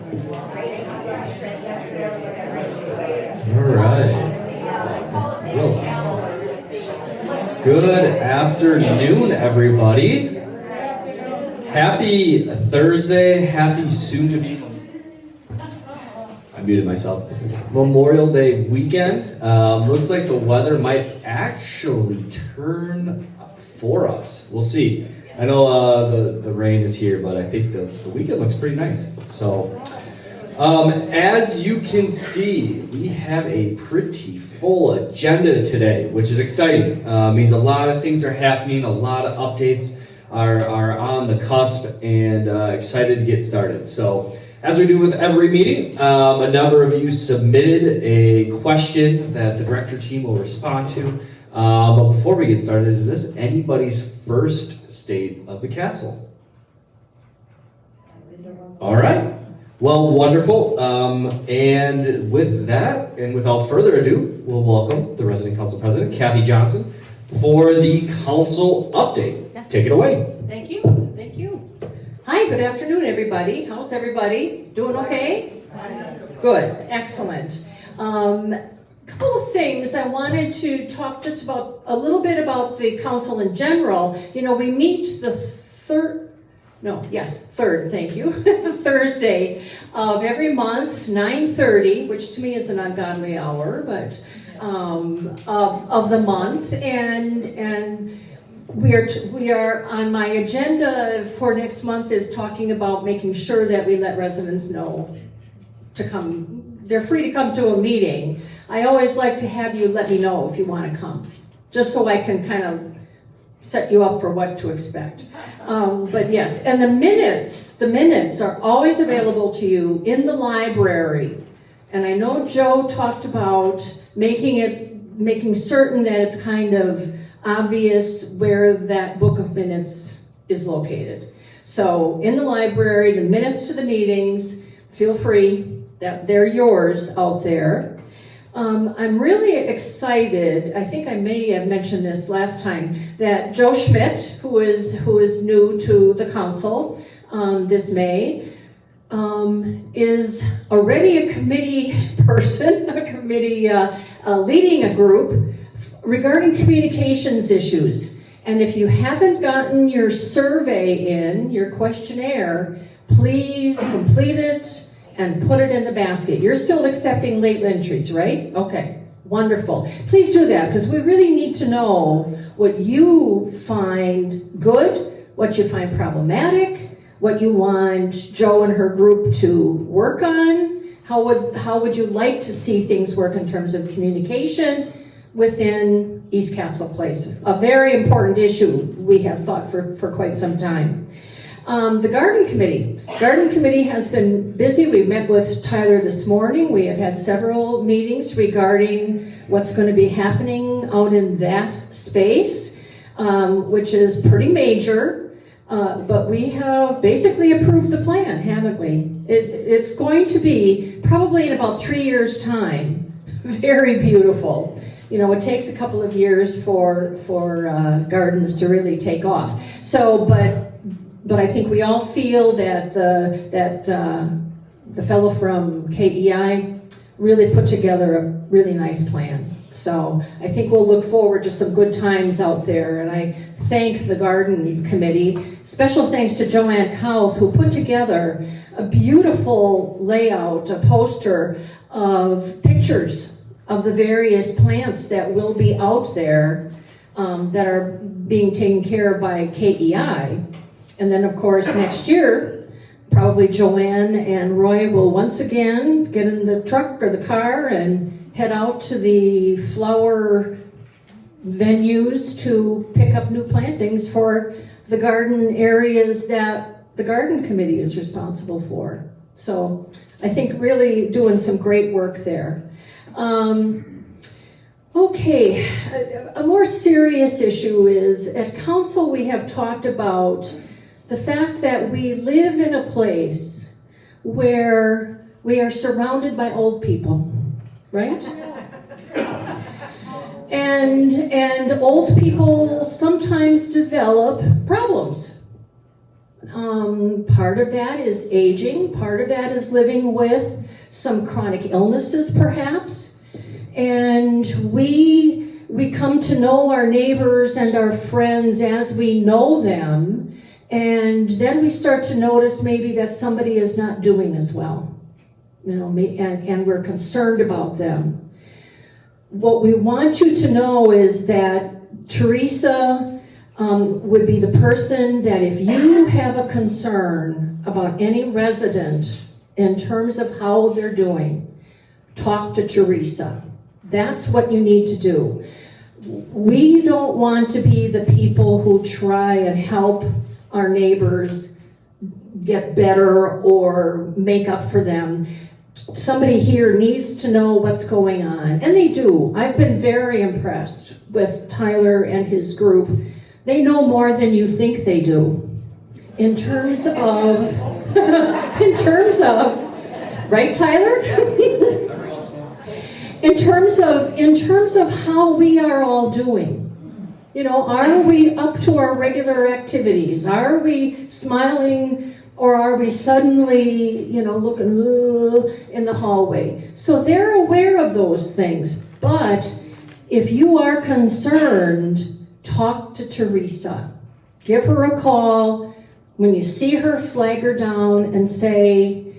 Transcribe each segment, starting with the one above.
All right. Good afternoon, everybody. Happy Thursday. Happy soon-to-be. I muted myself. Memorial Day weekend. Looks like the weather might actually turn for us. We'll see. I know the rain is here, but I think the weekend looks pretty nice. So, as you can see, we have a pretty full agenda today, which is exciting. Means a lot of things are happening, a lot of updates are on the cusp, and excited to get started. So, as we do with every meeting, a number of you submitted a question that the director team will respond to. But before we get started, is this anybody's first state of the castle? All right. Well, wonderful. And with that, and without further ado, we'll welcome the resident council president, Kathy Johnson, for the council update. Yes. Take it away. Thank you. Thank you. Hi, good afternoon, everybody. How's everybody? Doing okay? Good. Excellent. Couple of things I wanted to talk just about a little bit about the council in general. You know, we meet the third, thank you, Thursday of every month, 9:30, which to me is an ungodly hour, but of the month, and we are on my agenda for next month is talking about making sure that we let residents know to come. They're free to come to a meeting. I always like to have you let me know if you want to come, just so I can kind of set you up for what to expect. But yes, and the minutes are always available to you in the library. And I know Joe talked about making certain that it's kind of obvious where that book of minutes is located. So in the library, the minutes to the meetings, feel free, that they're yours out there. I'm really excited, I think I may have mentioned this last time, that Joe Schmidt, who is new to the council this May, is already a committee person, leading a group regarding communications issues. And if you haven't gotten your survey in, your questionnaire, please complete it and put it in the basket. You're still accepting late entries, right? Okay, wonderful. Please do that, because we really need to know what you find good, what you find problematic, what you want Joe and her group to work on. How would you like to see things work in terms of communication within East Castle Place? A very important issue we have thought for quite some time. The Garden Committee has been busy. We met with Tyler this morning. We have had several meetings regarding what's going to be happening out in that space, which is pretty major. But we have basically approved the plan, haven't we? It's going to be probably in about 3 years' time. Very beautiful. You know, it takes a couple of years for gardens to really take off. So, but I think we all feel that the fellow from KEI really put together a really nice plan. So I think we'll look forward to some good times out there. And I thank the Garden Committee. Special thanks to Joanne Cowth, who put together a beautiful layout, a poster of pictures of the various plants that will be out there that are being taken care of by KEI. And then, of course, next year, probably Joanne and Roy will once again get in the truck or the car and head out to the flower venues to pick up new plantings for the garden areas that the Garden Committee is responsible for. So I think really doing some great work there. Okay, a more serious issue is, at council we have talked about the fact that we live in a place where we are surrounded by old people, right? And old people sometimes develop problems. Part of that is aging. Part of that is living with some chronic illnesses, perhaps. And we come to know our neighbors and our friends as we know them. And then we start to notice maybe that somebody is not doing as well. And we're concerned about them. What we want you to know is that Teresa would be the person that if you have a concern about any resident in terms of how they're doing, talk to Teresa. That's what you need to do. We don't want to be the people who try and help our neighbors get better or make up for them. Somebody here needs to know what's going on, and they do. I've been very impressed with Tyler and his group. They know more than you think they do. In terms of, right, Tyler? in terms of how we are all doing. Are we up to our regular activities? Are we smiling? Or are we suddenly, looking in the hallway? So they're aware of those things. But if you are concerned, talk to Teresa. Give her a call. When you see her, flag her down and say,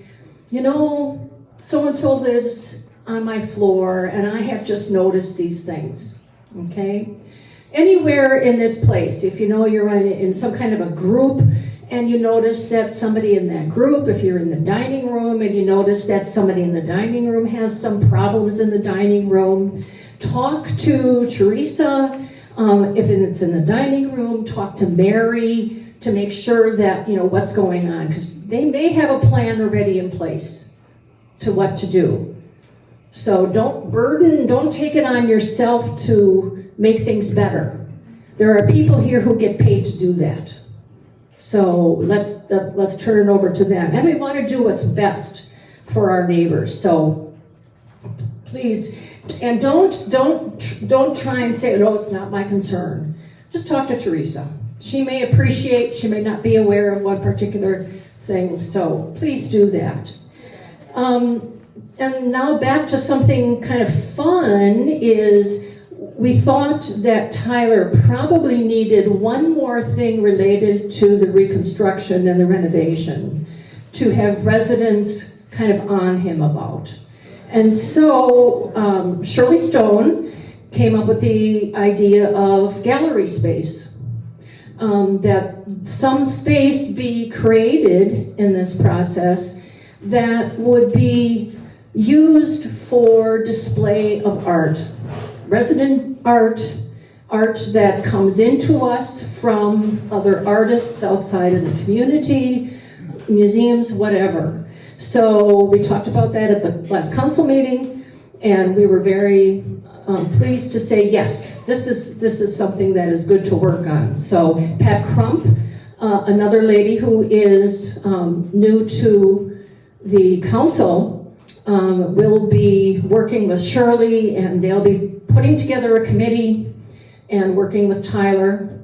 so-and-so lives on my floor and I have just noticed these things. Okay? Anywhere in this place, if you're in some kind of a group, and you notice that somebody in that group, if you're in the dining room and you notice that somebody in the dining room has some problems in the dining room, talk to Teresa. If it's in the dining room, talk to Mary to make sure that, what's going on. Because they may have a plan already in place to what to do. So don't take it on yourself to make things better. There are people here who get paid to do that. So let's turn it over to them. And we want to do what's best for our neighbors. So please, and don't try and say, no, it's not my concern. Just talk to Teresa. She may appreciate, she may not be aware of one particular thing. So please do that. And now back to something kind of fun is, we thought that Tyler probably needed one more thing related to the reconstruction and the renovation to have residents kind of on him about. And so Shirley Stone came up with the idea of gallery space, that some space be created in this process that would be used for display of art. Resident art that comes into us from other artists outside of the community, museums, whatever. So we talked about that at the last council meeting, and we were very pleased to say, yes, this is something that is good to work on. So Pat Crump, another lady who is new to the council, will be working with Shirley, and they'll be putting together a committee and working with Tyler,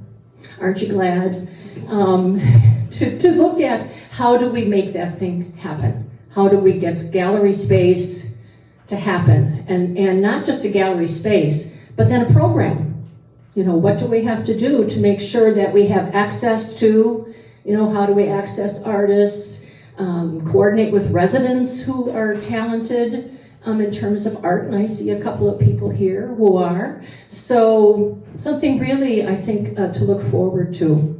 aren't you glad, to look at how do we make that thing happen? How do we get gallery space to happen? And not just a gallery space, but then a program. What do we have to do to make sure that we have access to, how do we access artists, coordinate with residents who are talented, in terms of art, and I see a couple of people here who are. So something really, I think, to look forward to.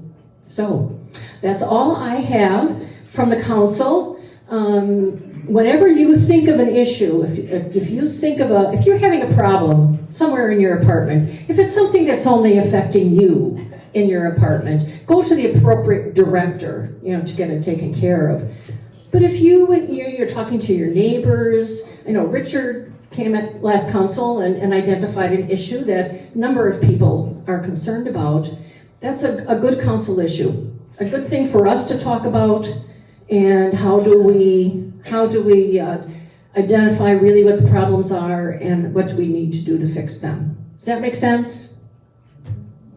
So that's all I have from the council. Whenever you think of an issue, if you're having a problem somewhere in your apartment, if it's something that's only affecting you in your apartment, go to the appropriate director, to get it taken care of. But if you're talking to your neighbors, I know Richard came at last council and identified an issue that a number of people are concerned about. That's a good council issue, a good thing for us to talk about. And how do we identify really what the problems are and what do we need to do to fix them? Does that make sense?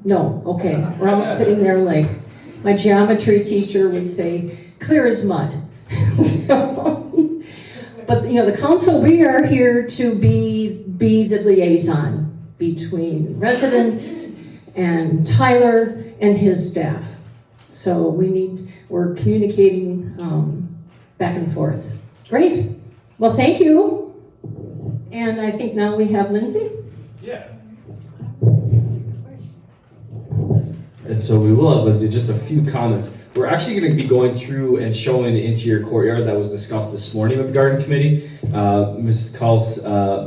No, okay. We're all sitting there like, My geometry teacher would say, clear as mud. So, but you know, the council, we are here to be the liaison between residents and Tyler and his staff. So we're communicating back and forth. Great. Well, thank you. And I think now we have Lindsay. Yeah. And so we will have, Lindsay, just a few comments. We're actually going to be going through and showing the interior courtyard that was discussed this morning with the garden committee. Mrs. Kauf's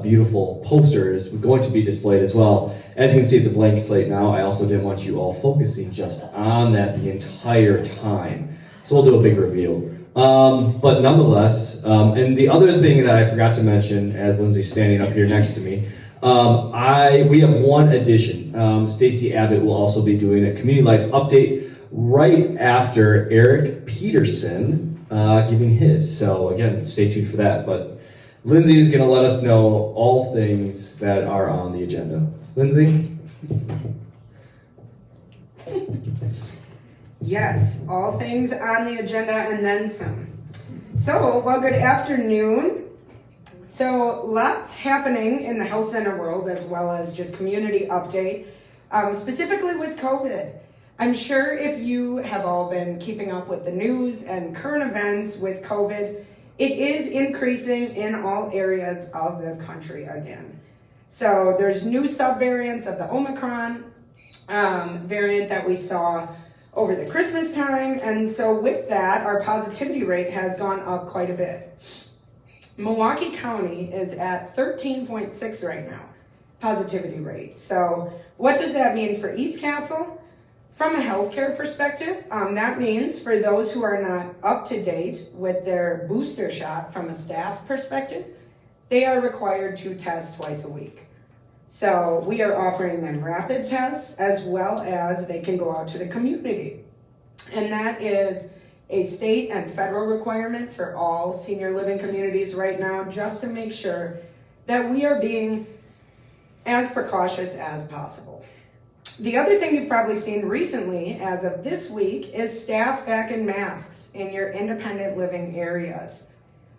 beautiful poster is going to be displayed as well. As you can see, it's a blank slate now. I also didn't want you all focusing just on that the entire time. So we'll do a big reveal. But nonetheless, and the other thing that I forgot to mention as Lindsay's standing up here next to me, we have one addition. Stacy Abbott will also be doing a community life update right after Eric Peterson giving his. So again, stay tuned for that. But Lindsay is going to let us know all things that are on the agenda. Lindsay? Yes, all things on the agenda and then some. So, well, good afternoon. So, lots happening in the health center world as well as just community update, specifically with COVID. I'm sure if you have all been keeping up with the news and current events with COVID, it is increasing in all areas of the country again. So there's new subvariants of the Omicron variant that we saw over the Christmas time. And so with that, our positivity rate has gone up quite a bit. Milwaukee County is at 13.6 right now, positivity rate. So what does that mean for East Castle? From a healthcare perspective, that means for those who are not up to date with their booster shot from a staff perspective, they are required to test twice a week. So we are offering them rapid tests as well as they can go out to the community. And that is a state and federal requirement for all senior living communities right now, just to make sure that we are being as precautious as possible. The other thing you've probably seen recently, as of this week, is staff back in masks in your independent living areas.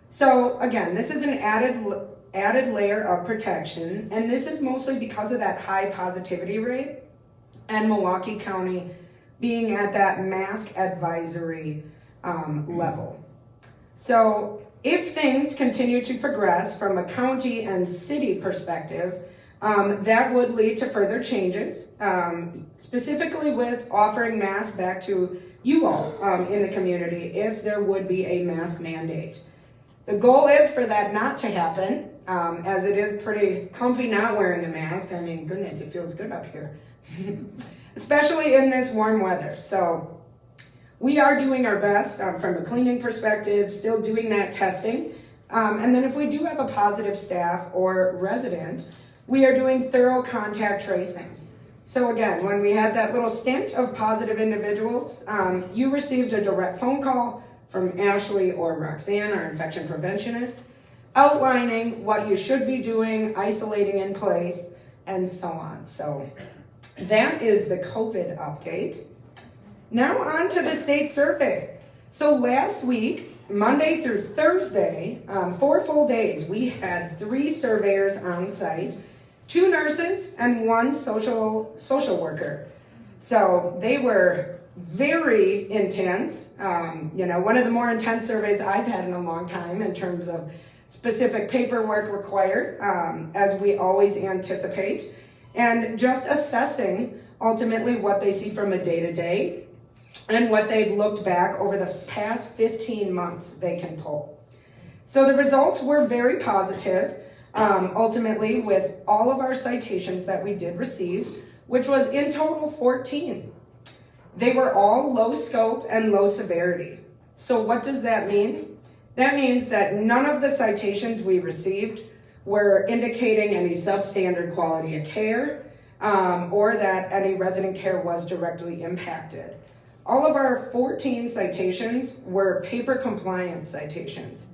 So again, this is an added layer of protection, and this is mostly because of that high positivity rate and Milwaukee County being at that mask advisory level. So if things continue to progress from a county and city perspective, that would lead to further changes, specifically with offering masks back to you all in the community if there would be a mask mandate. The goal is for that not to happen, as it is pretty comfy not wearing a mask. I mean, goodness, it feels good up here, especially in this warm weather. So we are doing our best from a cleaning perspective, still doing that testing. And then if we do have a positive staff or resident, we are doing thorough contact tracing. So again, when we had that little stint of positive individuals, you received a direct phone call from Ashley or Roxanne, our infection preventionist, outlining what you should be doing, isolating in place, and so on. So that is the COVID update. Now on to the state survey. So last week, Monday through Thursday, 4 full days, we had 3 surveyors on site, 2 nurses and 1 social worker. So they were very intense. One of the more intense surveys I've had in a long time in terms of specific paperwork required, as we always anticipate, and just assessing ultimately what they see from a day-to-day and what they've looked back over the past 15 months they can pull. So the results were very positive, ultimately with all of our citations that we did receive, which was in total 14. They were all low scope and low severity. So what does that mean? That means that none of the citations we received were indicating any substandard quality of care, or that any resident care was directly impacted. All of our 14 citations were paper compliance citations.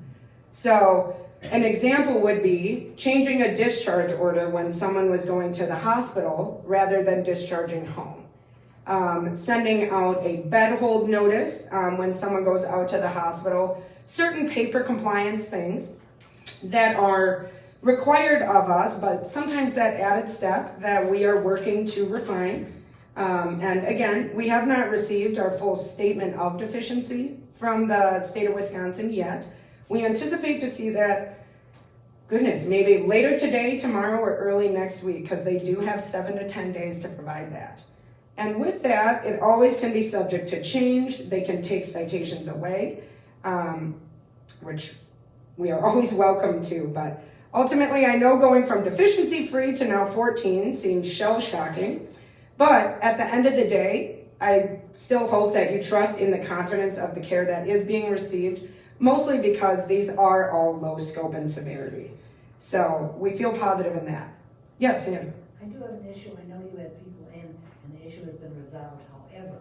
So an example would be changing a discharge order when someone was going to the hospital rather than discharging home. sending out a bed hold notice when someone goes out to the hospital, certain paper compliance things that are required of us, but sometimes that added step that we are working to refine. And again, we have not received our full statement of deficiency from the state of Wisconsin yet. We anticipate to see that, goodness, maybe later today, tomorrow, or early next week, because they do have 7 to 10 days to provide that. And with that, it always can be subject to change. They can take citations away, which we are always welcome to. But ultimately, I know going from deficiency-free to now 14 seems shell-shocking. But at the end of the day, I still hope that you trust in the confidence of the care that is being received, mostly because these are all low scope and severity. So we feel positive in that. Yes, Sandra? I do have an issue. I know you had people in and the issue has been resolved. However,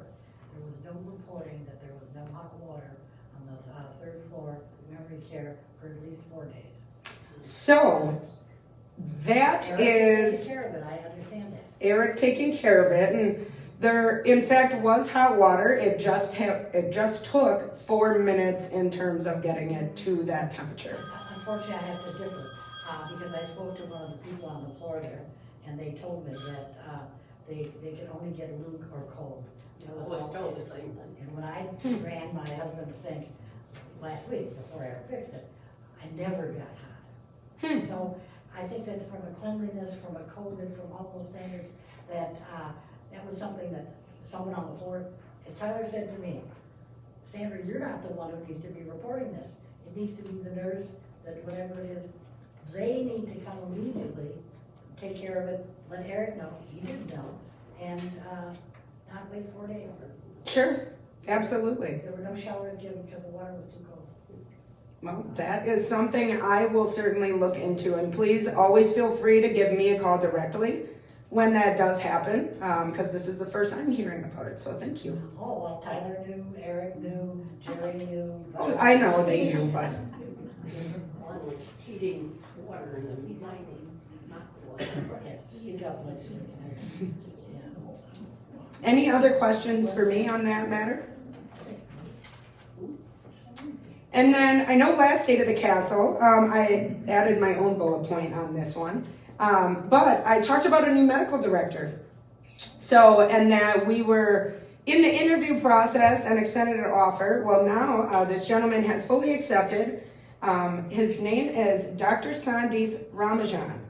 there was no reporting that there was no hot water on the third floor memory care for at least 4 days. So that is Care of it. I understand that. Eric taking care of it, and there in fact was hot water. It just took 4 minutes in terms of getting it to that temperature. Unfortunately, I have to differ because I spoke to one of the people on the floor there, and they told me that they could only get luke or cold. Still the same thing. And when I ran my husband's sink last week before I ever fixed it, I never got hot. So I think that from a cleanliness, from a COVID, from all those standards, that that was something that someone on the floor, as Tyler said to me, Sandra, you're not the one who needs to be reporting this. It needs to be the nurse, that whatever it is, they need to come immediately, take care of it, let Eric know, he didn't know, and not wait 4 days. Sure, absolutely. There were no showers given because the water was too cold. Well, that is something I will certainly look into, and please always feel free to give me a call directly when that does happen, because this is the first time hearing about it, so thank you. Oh, well, Tyler knew, Eric knew, Jerry knew. Oh, I know they knew, but One was heating water in the lining, not the water. Yes, you got one. any other questions for me on that matter? And then I know last State of the Castle, I added my own bullet point on this one, but I talked about a new medical director. So, and that we were in the interview process and extended an offer. Well, now this gentleman has fully accepted. His name is Dr. Sandeep Ramajan.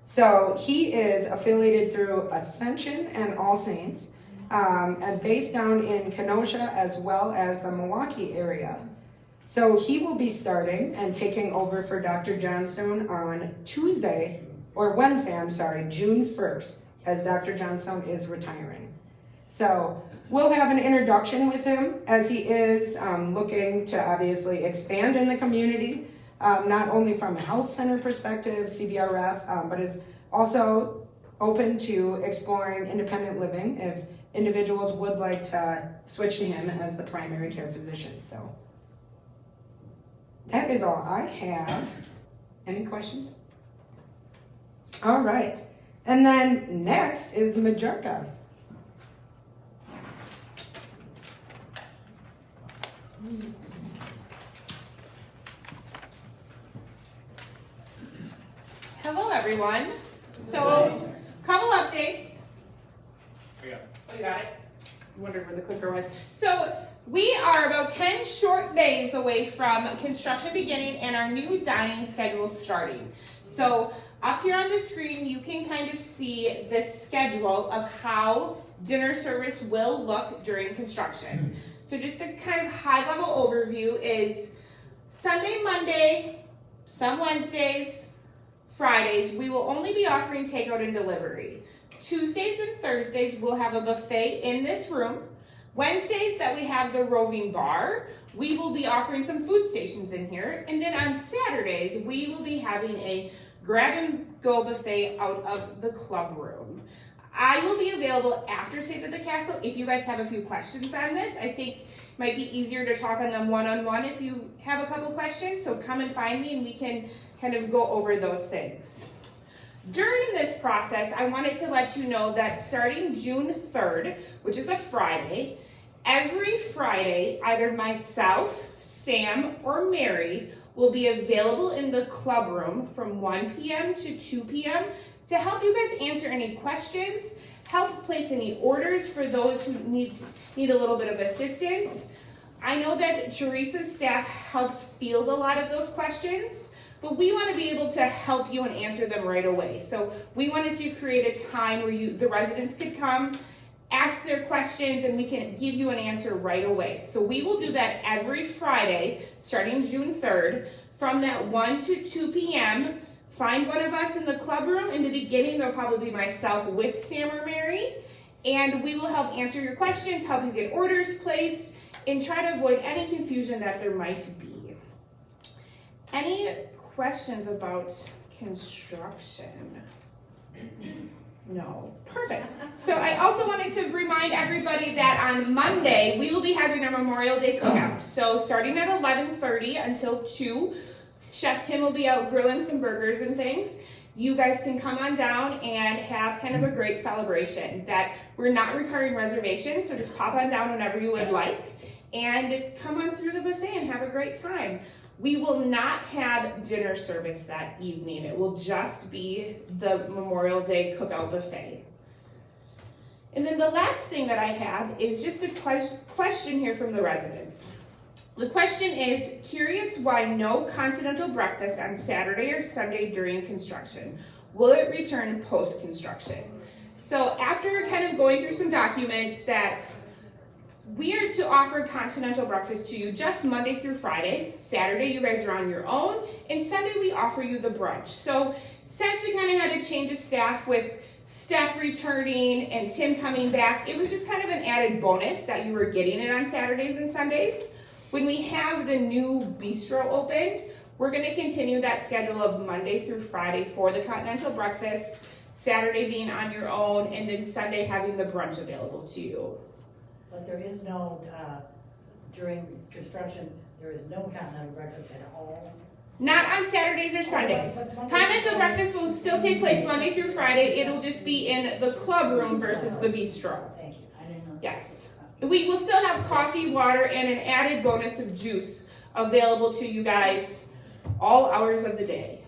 So he is affiliated through Ascension and All Saints, and based down in Kenosha as well as the Milwaukee area. So he will be starting and taking over for Dr. Johnstone on Wednesday, June 1st, as Dr. Johnstone is retiring. So we'll have an introduction with him as he is looking to obviously expand in the community, not only from a health center perspective, CBRF, but is also open to exploring independent living if individuals would like to switch to him as the primary care physician. So that is all I have. Any questions? All right. And then next is Majorca. Hello, everyone. So, couple updates. Oh, you got it? I wondered where the clicker was. So, we are about 10 short days away from construction beginning and our new dining schedule starting. So, up here on the screen, you can kind of see the schedule of how dinner service will look during construction. So, just a kind of high-level overview is Sunday, Monday, some Wednesdays, Fridays, we will only be offering takeout and delivery. Tuesdays and Thursdays, we'll have a buffet in this room. Wednesdays that we have the roving bar, we will be offering some food stations in here. And then on Saturdays, we will be having a grab and go buffet out of the club room. I will be available after State of the Castle if you guys have a few questions on this. I think it might be easier to talk on them one-on-one if you have a couple questions. So come and find me and we can kind of go over those things. During this process, I wanted to let you know that starting June 3rd, which is a Friday, every Friday, either myself, Sam, or Mary will be available in the club room from 1 p.m. to 2 p.m. to help you guys answer any questions, help place any orders for those who need a little bit of assistance. I know that Teresa's staff helps field a lot of those questions, but we want to be able to help you and answer them right away. So we wanted to create a time where the residents could come, ask their questions, and we can give you an answer right away. So we will do that every Friday, starting June 3rd, from that 1 to 2 p.m. Find one of us in the club room. In the beginning, there'll probably be myself with Sam or Mary, and we will help answer your questions, help you get orders placed, and try to avoid any confusion that there might be. Any questions about construction? No. Perfect. So I also wanted to remind everybody that on Monday, we will be having our Memorial Day cookout. So starting at 11:30 until 2, Chef Tim will be out grilling some burgers and things. You guys can come on down and have kind of a great celebration. That we're not requiring reservations, so just pop on down whenever you would like and come on through the buffet and have a great time. We will not have dinner service that evening. It will just be the Memorial Day cookout buffet. And then the last thing that I have is just a question here from the residents. The question is, curious why no continental breakfast on Saturday or Sunday during construction. Will it return post-construction? So after kind of going through some documents that we are to offer continental breakfast to you just Monday through Friday. Saturday, you guys are on your own. And Sunday, we offer you the brunch. So since we kind of had to change the staff with Steph returning and Tim coming back, it was just kind of an added bonus that you were getting it on Saturdays and Sundays. When we have the new bistro open, we're going to continue that schedule of Monday through Friday for the continental breakfast, Saturday being on your own, and then Sunday having the brunch available to you. But there is no, during construction, there is no continental breakfast at all. Not on Saturdays or Sundays. Continental breakfast will still take place Monday through Friday. It'll just be in the club room versus the bistro. Thank you, I didn't know. Yes. We will still have coffee, water, and an added bonus of juice available to you guys all hours of the day.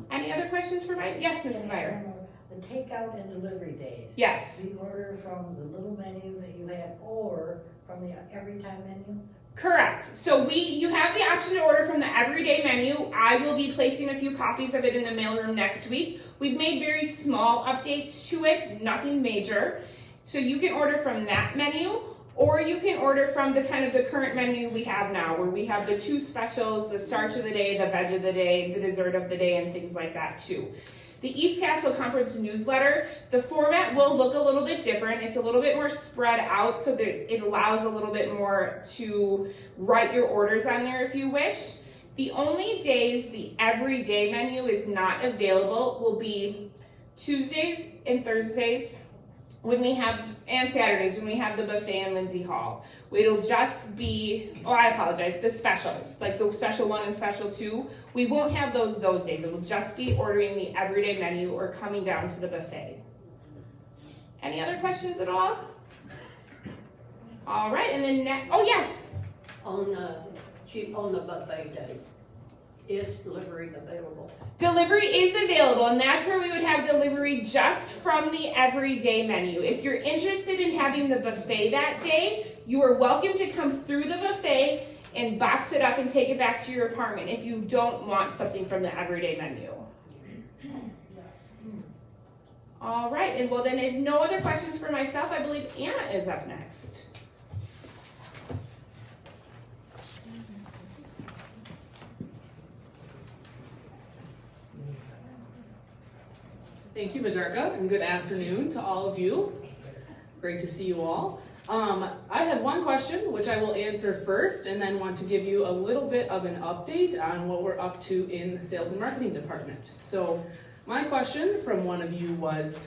Any other questions for Mike? Yes, Mrs. Meyer. The takeout and delivery days. Yes. We order from the little menu that you have or from the every time menu? Correct. So you have the option to order from the everyday menu. I will be placing a few copies of it in the mailroom next week. We've made very small updates to it, nothing major. So you can order from that menu, or you can order from the kind of the current menu we have now, where we have the 2 specials, the starch of the day, the veg of the day, the dessert of the day, and things like that too. The East Castle Conference newsletter, the format will look a little bit different. It's a little bit more spread out so that it allows a little bit more to write your orders on there if you wish. The only days the everyday menu is not available will be Tuesdays and Thursdays and Saturdays when we have the buffet in Lindsay Hall. It'll just be, the specials, like the special 1 and special 2. We won't have those days. It will just be ordering the everyday menu or coming down to the buffet. Any other questions at all? All right, and then yes. On the buffet days, is delivery available? Delivery is available, and that's where we would have delivery just from the everyday menu. If you're interested in having the buffet that day, you are welcome to come through the buffet and box it up and take it back to your apartment if you don't want something from the everyday menu. Yes. All right, and well then if no other questions for myself, I believe Anna is up next. Thank you, Majarka, and good afternoon to all of you. Great to see you all. I had one question, which I will answer first, and then want to give you a little bit of an update on what we're up to in the sales and marketing department. So my question from one of you was,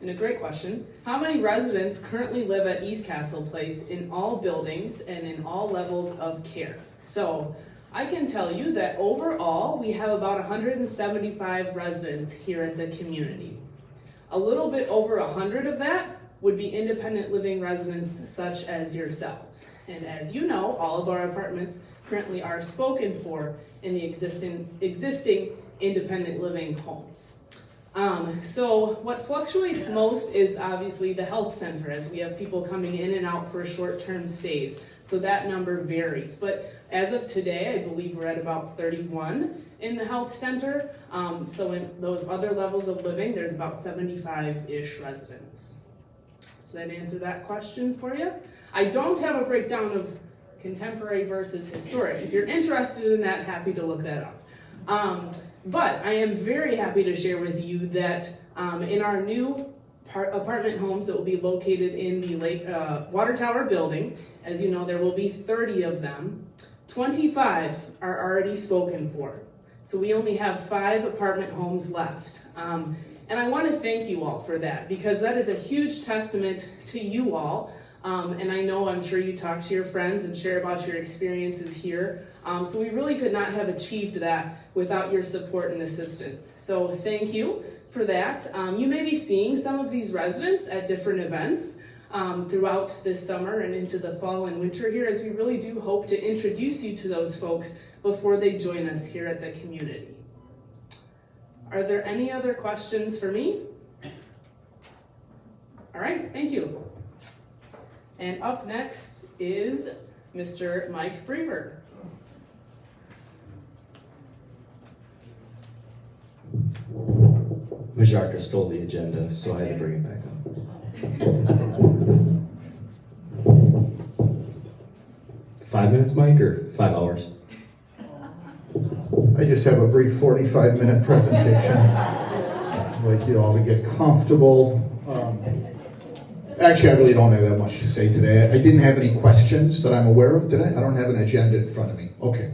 and a great question, how many residents currently live at East Castle Place in all buildings and in all levels of care? So I can tell you that overall, we have about 175 residents here at the community. A little bit over 100 of that would be independent living residents such as yourselves. And as you know, all of our apartments currently are spoken for in the existing independent living homes. So what fluctuates most is obviously the health center, as we have people coming in and out for short-term stays. So that number varies. But as of today, I believe we're at about 31 in the health center. So in those other levels of living, there's about 75-ish residents. Does that answer that question for you? I don't have a breakdown of contemporary versus historic. If you're interested in that, happy to look that up. But I am very happy to share with you that in our new apartment homes that will be located in the Water Tower building, as you know, there will be 30 of them. 25 are already spoken for. So we only have 5 apartment homes left. And I want to thank you all for that, because that is a huge testament to you all. And I'm sure you talk to your friends and share about your experiences here. So we really could not have achieved that without your support and assistance. So thank you for that. You may be seeing some of these residents at different events throughout this summer and into the fall and winter here, as we really do hope to introduce you to those folks before they join us here at the community. Are there any other questions for me? All right, thank you. And up next is Mr. Mike Brewer. Majarka stole the agenda, so I had to bring it back up. 5 minutes, Mike, or 5 hours? I just have a brief 45-minute presentation. I'd like you all to get comfortable. Actually, I really don't have that much to say today. I didn't have any questions that I'm aware of, did I? I don't have an agenda in front of me. Okay.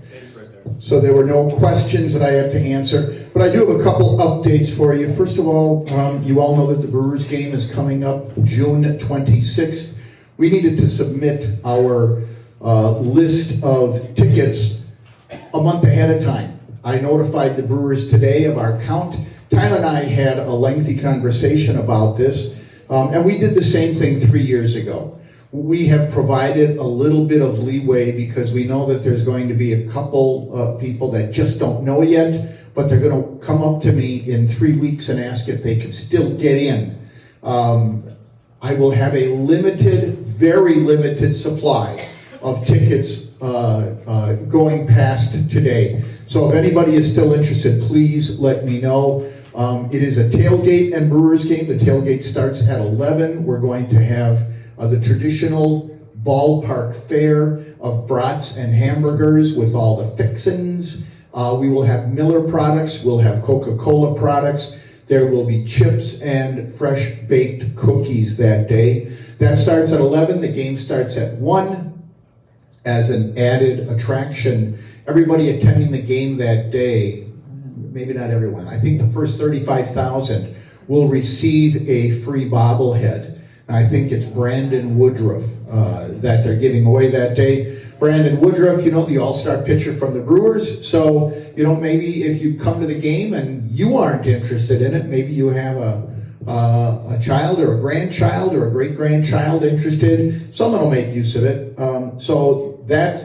So there were no questions that I have to answer, but I do have a couple updates for you. First of all, you all know that the Brewers game is coming up June 26th. We needed to submit our list of tickets a month ahead of time. I notified the Brewers today of our count. Tyler and I had a lengthy conversation about this, and we did the same thing 3 years ago. We have provided a little bit of leeway because we know that there's going to be a couple of people that just don't know yet, but they're going to come up to me in 3 weeks and ask if they can still get in. I will have a limited, very limited supply of tickets going past today. So if anybody is still interested, please let me know. It is a tailgate and Brewers game. The tailgate starts at 11. We're going to have the traditional ballpark fare of brats and hamburgers with all the fixins. We will have Miller products. We'll have Coca-Cola products. There will be chips and fresh baked cookies that day. That starts at 11. The game starts at 1. As an added attraction, everybody attending the game that day, maybe not everyone, I think the first 35,000 will receive a free bobblehead. I think it's Brandon Woodruff that they're giving away that day. Brandon Woodruff, the all-star pitcher from the Brewers. So, maybe if you come to the game and you aren't interested in it, maybe you have a child or a grandchild or a great-grandchild interested. Someone will make use of it. So that's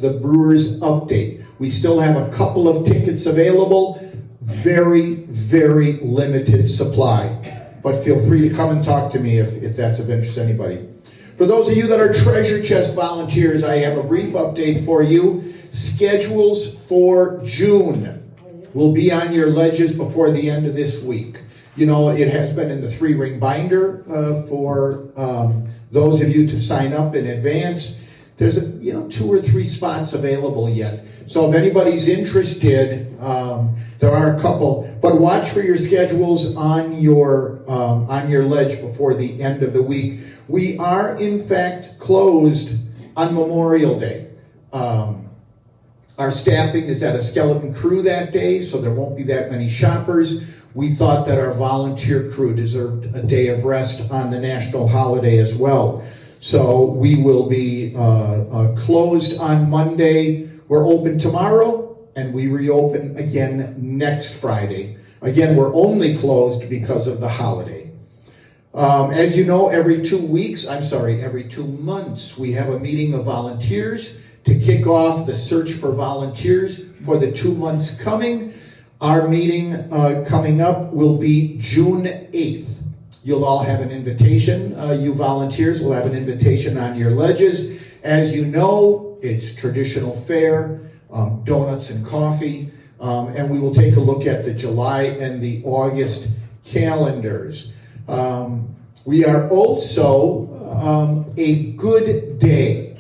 the Brewers update. We still have a couple of tickets available. Very, very limited supply. But feel free to come and talk to me if that's of interest to anybody. For those of you that are Treasure Chest volunteers, I have a brief update for you. Schedules for June will be on your ledges before the end of this week. It has been in the 3-ring binder for those of you to sign up in advance. There's 2 or 3 spots available yet. So if anybody's interested, there are a couple, but watch for your schedules on your ledge before the end of the week. We are in fact closed on Memorial Day. Our staffing is at a skeleton crew that day, so there won't be that many shoppers. We thought that our volunteer crew deserved a day of rest on the national holiday as well. So we will be closed on Monday. We're open tomorrow, and we reopen again next Friday. Again, we're only closed because of the holiday. As you know, every 2 months, we have a meeting of volunteers to kick off the search for volunteers for the 2 months coming. Our meeting coming up will be June 8th. You'll all have an invitation. You volunteers will have an invitation on your ledges. As you know, it's traditional fare, donuts and coffee, and we will take a look at the July and the August calendars. We are also a good day,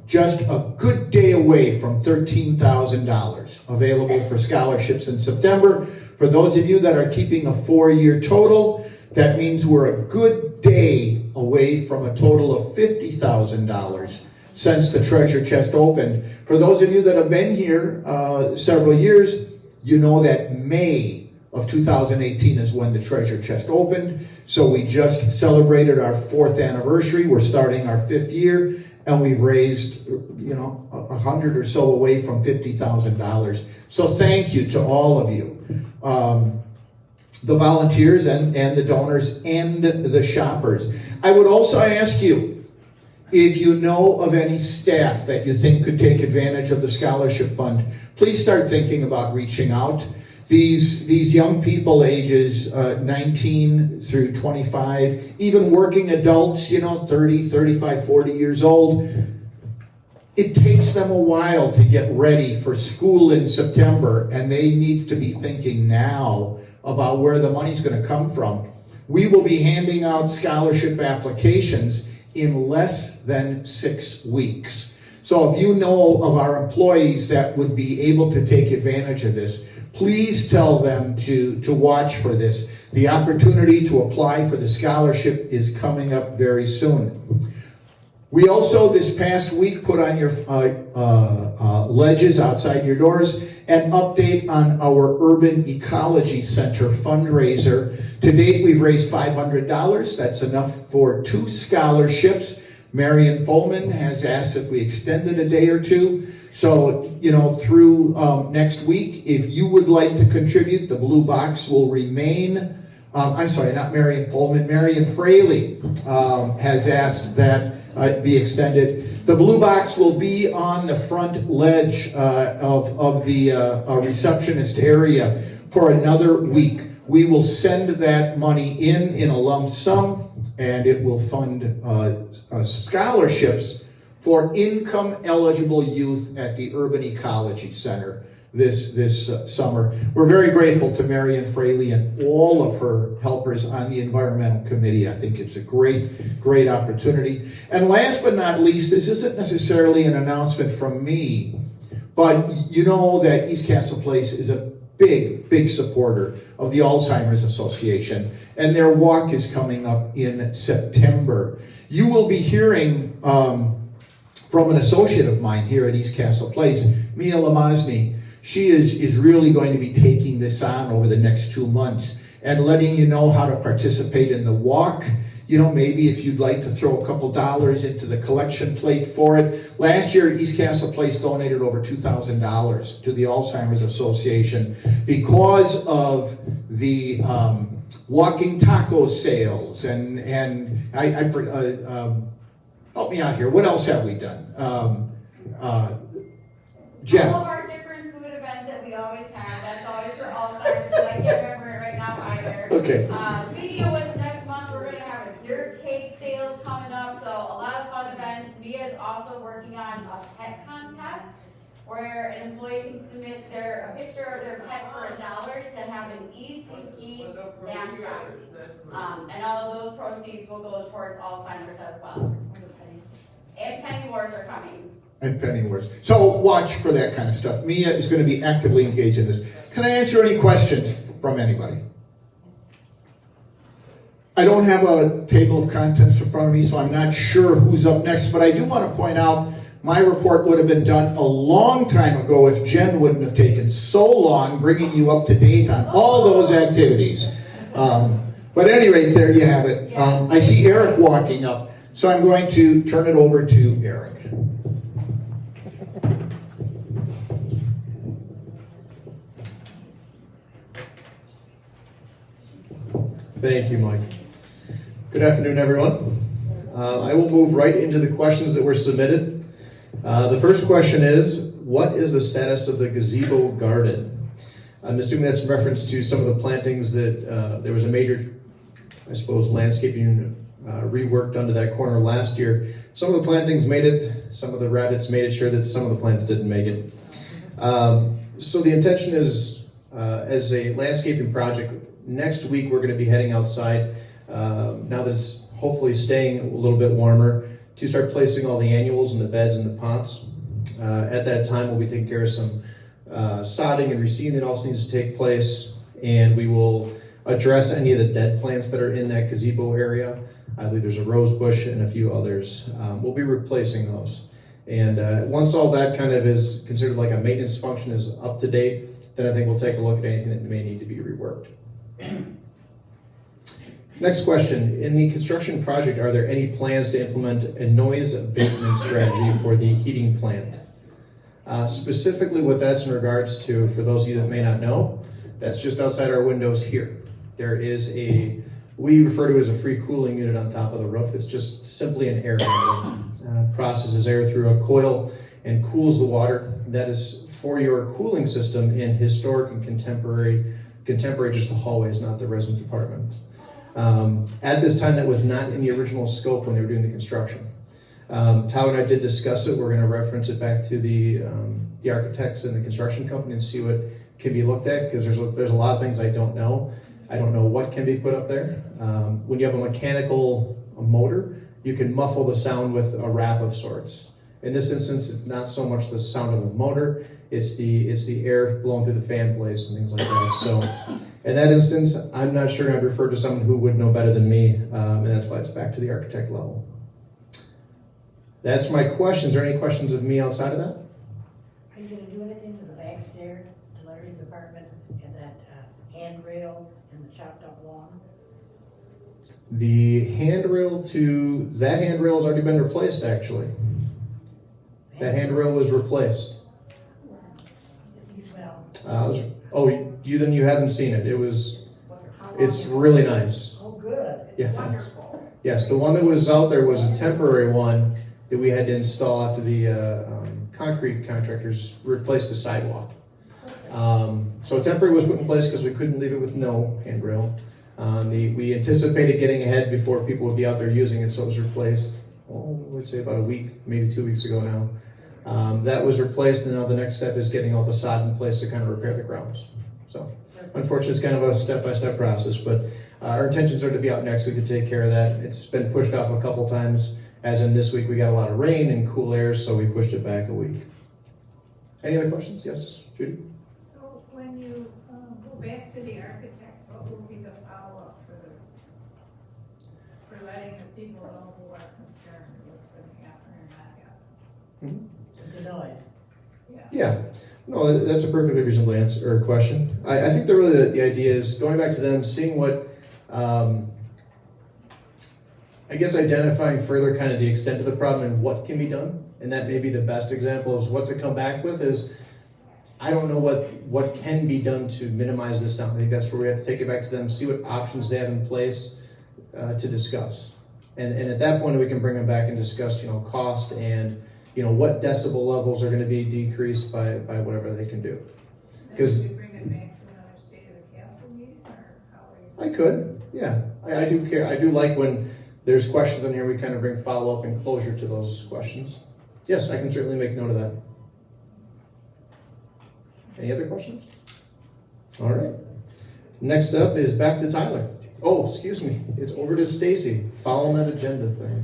just a good day away from $13,000 available for scholarships in September. For those of you that are keeping a 4-year total, that means we're a good day away from a total of $50,000 since the treasure chest opened. For those of you that have been here several years, you know that May of 2018 is when the treasure chest opened. So we just celebrated our 4th anniversary. We're starting our 5th year, and we've raised, 100 or so away from $50,000. So thank you to all of you, the volunteers and the donors and the shoppers. I would also ask you, if you know of any staff that you think could take advantage of the scholarship fund, please start thinking about reaching out. These young people, ages 19 through 25, even working adults, 30, 35, 40 years old, it takes them a while to get ready for school in September, and they need to be thinking now about where the money's going to come from. We will be handing out scholarship applications in less than 6 weeks. So if you know of our employees that would be able to take advantage of this, please tell them to watch for this. The opportunity to apply for the scholarship is coming up very soon. We also, this past week, put on your ledges outside your doors an update on our Urban Ecology Center fundraiser. To date, we've raised $500. That's enough for 2 scholarships. Marion Pullman has asked if we extended a day or 2. So, through next week, if you would like to contribute, the blue box will remain. I'm sorry, not Marion Pullman. Marion Fraley has asked that be extended. The blue box will be on the front ledge of the receptionist area for another week. We will send that money in a lump sum, and it will fund scholarships for income-eligible youth at the Urban Ecology Center this summer. We're very grateful to Marion Fraley and all of her helpers on the Environmental Committee. I think it's a great opportunity. And last but not least, this isn't necessarily an announcement from me, but you know that East Castle Place is a big supporter of the Alzheimer's Association, and their walk is coming up in September. You will be hearing from an associate of mine here at East Castle Place, Mia Lamazny. She is really going to be taking this on over the next 2 months and letting you know how to participate in the walk. Maybe if you'd like to throw a couple dollars into the collection plate for it. Last year, East Castle Place donated over $2,000 to the Alzheimer's Association because of the walking taco sales and help me out here. What else have we done? Jen. All of our different food events that we always have. That's always for Alzheimer's, but I can't remember it right now either. Okay. Speaking of which, next month we're going to have a dirt cake sales coming up, so a lot of fun events. Mia is also working on a pet contest where an employee can submit a picture of their pet for $1 to have an ECP mascot. And all of those proceeds will go towards Alzheimer's as well. And penny wars are coming. And penny wars. So watch for that kind of stuff. Mia is going to be actively engaged in this. Can I answer any questions from anybody? I don't have a table of contents in front of me, so I'm not sure who's up next, but I do want to point out my report would have been done a long time ago if Jen wouldn't have taken so long bringing you up to date on all those activities. But at any rate, there you have it. I see Eric walking up, so I'm going to turn it over to Eric. Thank you, Mike. Good afternoon, everyone. I will move right into the questions that were submitted. The first question is, what is the status of the gazebo garden? I'm assuming that's in reference to some of the plantings that there was a major, I suppose, landscaping rework done to that corner last year. Some of the plantings made it, some of the rabbits made it sure that some of the plants didn't make it. So the intention is, as a landscaping project, next week we're going to be heading outside, now that it's hopefully staying a little bit warmer, to start placing all the annuals in the beds and the pots. At that time we'll be taking care of some sodding and reseeding that also needs to take place, and we will address any of the dead plants that are in that gazebo area. I believe there's a rose bush and a few others. We'll be replacing those. And once all that kind of is considered like a maintenance function is up to date, then I think we'll take a look at anything that may need to be reworked. Next question. In the construction project, are there any plans to implement a noise abatement strategy for the heating plant? Specifically what that's in regards to, for those of you that may not know, that's just outside our windows here. There is we refer to it as a free cooling unit on top of the roof. It's just simply an air handler. Processes air through a coil and cools the water. That is for your cooling system in historic and contemporary, just the hallways, not the resident apartments. At this time, that was not in the original scope when they were doing the construction. Tyler and I did discuss it. We're going to reference it back to the architects and the construction company and see what can be looked at, because there's a lot of things I don't know. I don't know what can be put up there. When you have a mechanical motor, you can muffle the sound with a wrap of sorts. In this instance, it's not so much the sound of the motor, it's the air blowing through the fan blades and things like that. So in that instance, I'm not sure I'd refer to someone who would know better than me, and that's why it's back to the architect level. That's my questions. Are there any questions of me outside of that? Are you gonna do anything to the back stair to Larry's apartment and that handrail and the chopped up lawn? The handrail has already been replaced, actually. That handrail was replaced. You haven't seen it. It's really nice. Oh, good. Yeah. Wonderful. Yes, the one that was out there was a temporary one that we had to install after the concrete contractors replaced the sidewalk. So temporary was put in place because we couldn't leave it with no handrail. We anticipated getting ahead before people would be out there using it, so it was replaced, I would say about a week, maybe 2 weeks ago now. That was replaced, and now the next step is getting all the sod in place to kind of repair the grounds. So, unfortunately, it's kind of a step-by-step process, but our intentions are to be out next week to take care of that. It's been pushed off a couple times, as in this week we got a lot of rain and cool air, so we pushed it back a week. Any other questions? Yes, Judy? So when you go back to the architect, what will be the follow-up for letting the people know who are concerned what's going to happen or not happen? It's a noise. Yeah. No, that's a perfectly reasonable answer or question. I think the idea is going back to them, seeing what, identifying further kind of the extent of the problem and what can be done. And that may be the best example is what to come back with is, I don't know what can be done to minimize this sound. I think that's where we have to take it back to them, see what options they have in place to discuss. And at that point, we can bring them back and discuss, cost and, what decibel levels are going to be decreased by whatever they can do. Because bring it back to another state of the council meeting, or how are you? I could, yeah. I do care. I do like when there's questions in here, we kind of bring follow-up and closure to those questions. Yes, I can certainly make note of that. Any other questions? All right. Next up is back to Tyler. Oh, excuse me. It's over to Stacy. Following that agenda thing.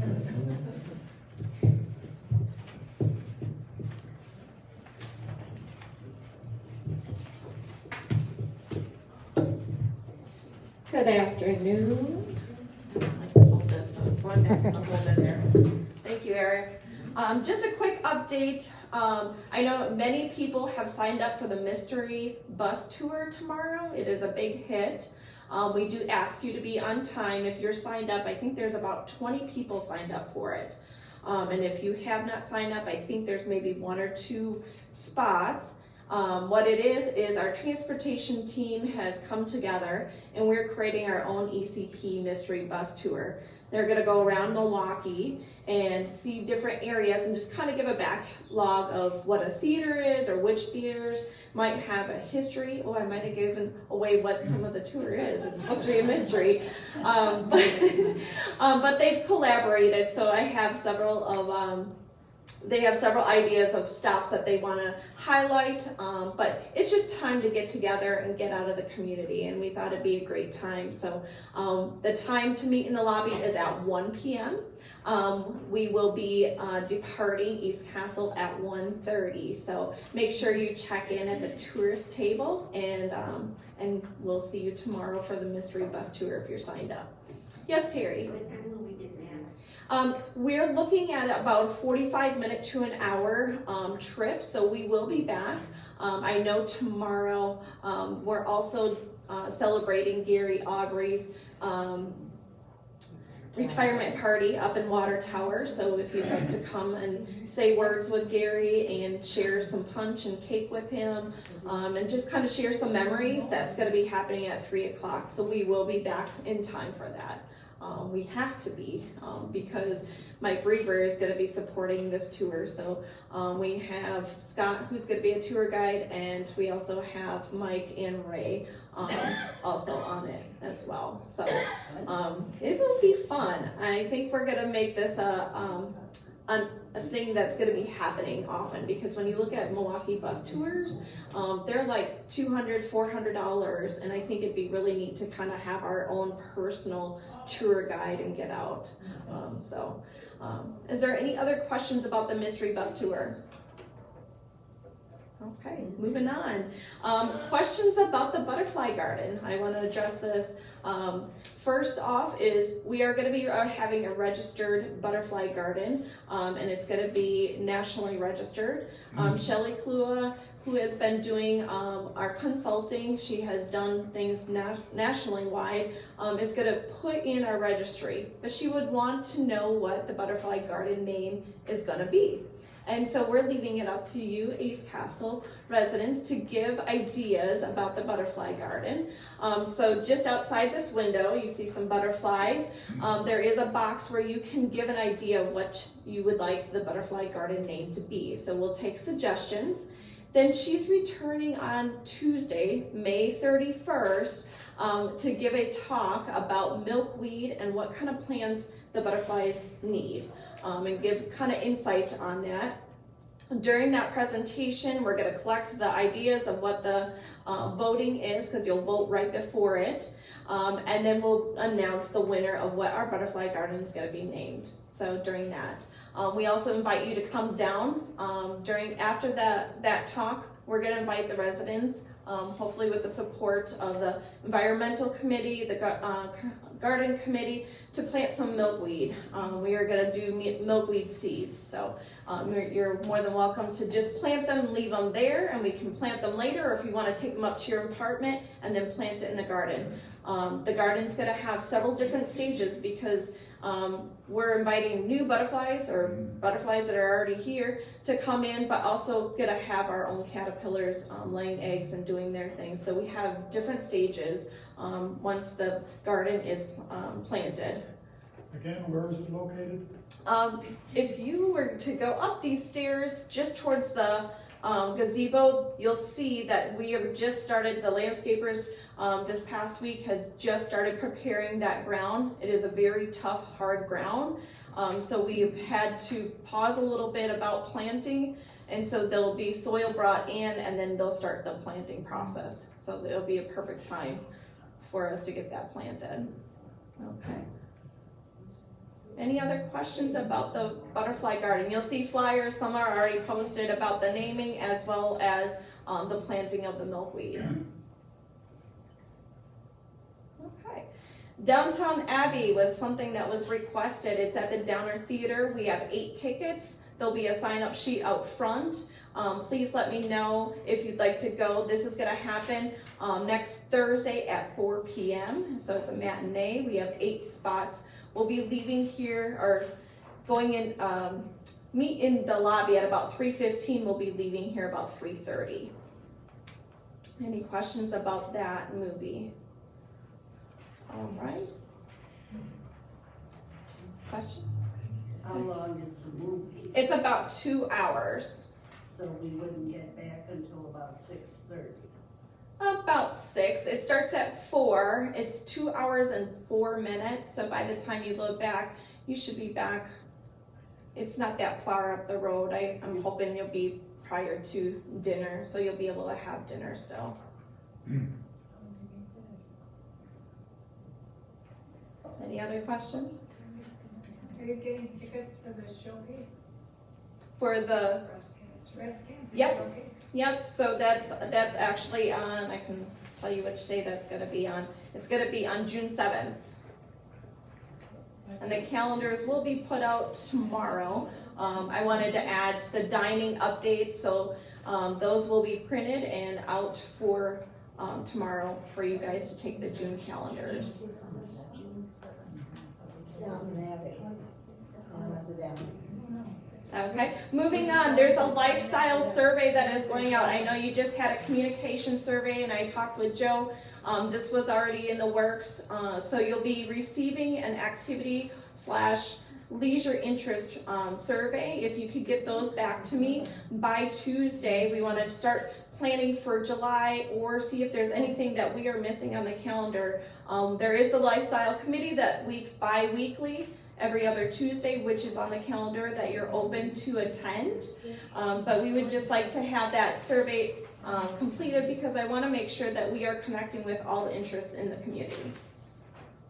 Good afternoon. Hold this so it's going back a little bit there. Thank you, Eric. Just a quick update. I know many people have signed up for the mystery bus tour tomorrow. It is a big hit. We do ask you to be on time if you're signed up. I think there's about 20 people signed up for it. And if you have not signed up, I think there's maybe 1 or 2 spots. What it is our transportation team has come together and we're creating our own ECP mystery bus tour. They're gonna go around Milwaukee and see different areas and just kind of give a backlog of what a theater is or which theaters might have a history. Oh, I might have given away what some of the tour is. It's supposed to be a mystery. But they've collaborated, so I have several of they have several ideas of stops that they want to highlight, but it's just time to get together and get out of the community, and we thought it'd be a great time. So the time to meet in the lobby is at 1 p.m. We will be departing East Castle at 1:30, so make sure you check in at the tourist table, and we'll see you tomorrow for the mystery bus tour if you're signed up. Yes, Terry? We're looking at about 45-minute to an hour trip, so we will be back. I know tomorrow we're also celebrating Gary Aubrey's retirement party up in Water Tower, so if you'd like to come and say words with Gary and share some punch and cake with him, and just kind of share some memories, that's going to be happening at 3 o'clock, so we will be back in time for that. We have to be because Mike Reaver is going to be supporting this tour. So we have Scott, who's going to be a tour guide, and we also have Mike and Ray also on it as well. So it will be fun. I think we're going to make this a thing that's going to be happening often, because when you look at Milwaukee bus tours, they're like $200, $400, and I think it'd be really neat to kind of have our own personal tour guide and get out. Is there any other questions about the mystery bus tour? Okay, moving on. Questions about the butterfly garden. I want to address this. First off is we are going to be having a registered butterfly garden, and it's going to be nationally registered. Shelley Klua, who has been doing our consulting, she has done things nationally wide, is going to put in our registry, but she would want to know what the butterfly garden name is going to be. And so we're leaving it up to you, East Castle residents, to give ideas about the butterfly garden. So just outside this window, you see some butterflies. There is a box where you can give an idea of what you would like the butterfly garden name to be. So we'll take suggestions. Then she's returning on Tuesday, May 31st, to give a talk about milkweed and what kind of plants the butterflies need, and give kind of insight on that. During that presentation, we're going to collect the ideas of what the voting is, because you'll vote right before it, and then we'll announce the winner of what our butterfly garden is going to be named. So during that, we also invite you to come down after that talk. We're going to invite the residents, hopefully with the support of the environmental committee, the garden committee, to plant some milkweed. We are going to do milkweed seeds. So you're more than welcome to just plant them and leave them there, and we can plant them later, or if you want to take them up to your apartment and then plant it in the garden. The garden's going to have several different stages, because we're inviting new butterflies or butterflies that are already here to come in, but also going to have our own caterpillars laying eggs and doing their thing. So we have different stages once the garden is planted. Again, where is it located? If you were to go up these stairs just towards the gazebo, you'll see that we have just started, the landscapers this past week had just started preparing that ground. It is a very tough, hard ground. So we've had to pause a little bit about planting, and so there'll be soil brought in, and then they'll start the planting process. So it'll be a perfect time for us to get that planted. Okay. Any other questions about the butterfly garden? You'll see flyers, some are already posted about the naming as well as the planting of the milkweed. Okay. Downtown Abbey was something that was requested. It's at the Downer Theater. We have 8 tickets. There'll be a sign-up sheet out front. Please let me know if you'd like to go. This is going to happen next Thursday at 4 p.m. So it's a matinee. We have 8 spots. We'll be leaving here, or going in, meet in the lobby at about 3:15. We'll be leaving here about 3:30. Any questions about that movie? All right. Questions? How long is the movie? It's about 2 hours. So we wouldn't get back until about 6:30. About 6. It starts at 4. It's 2 hours and 4 minutes. So by the time you load back, you should be back. It's not that far up the road. I'm hoping you'll be prior to dinner, so you'll be able to have dinner still. Any other questions? Are you getting tickets for the showcase? For the, Breast cancer Yep. showcase? yep, so that's actually on, I can tell you which day that's gonna be on. It's gonna be on June 7th. And the calendars will be put out tomorrow. I wanted to add the dining updates, so those will be printed and out for tomorrow for you guys to take the June calendars. Okay, moving on, there's a lifestyle survey that is going out. I know you just had a communication survey and I talked with Joe. This was already in the works. So you'll be receiving an activity/leisure interest survey. If you could get those back to me by Tuesday, we want to start planning for July or see if there's anything that we are missing on the calendar. There is the lifestyle committee that meets bi-weekly every other Tuesday, which is on the calendar that you're open to attend. But we would just like to have that survey completed because I want to make sure that we are connecting with all the interests in the community.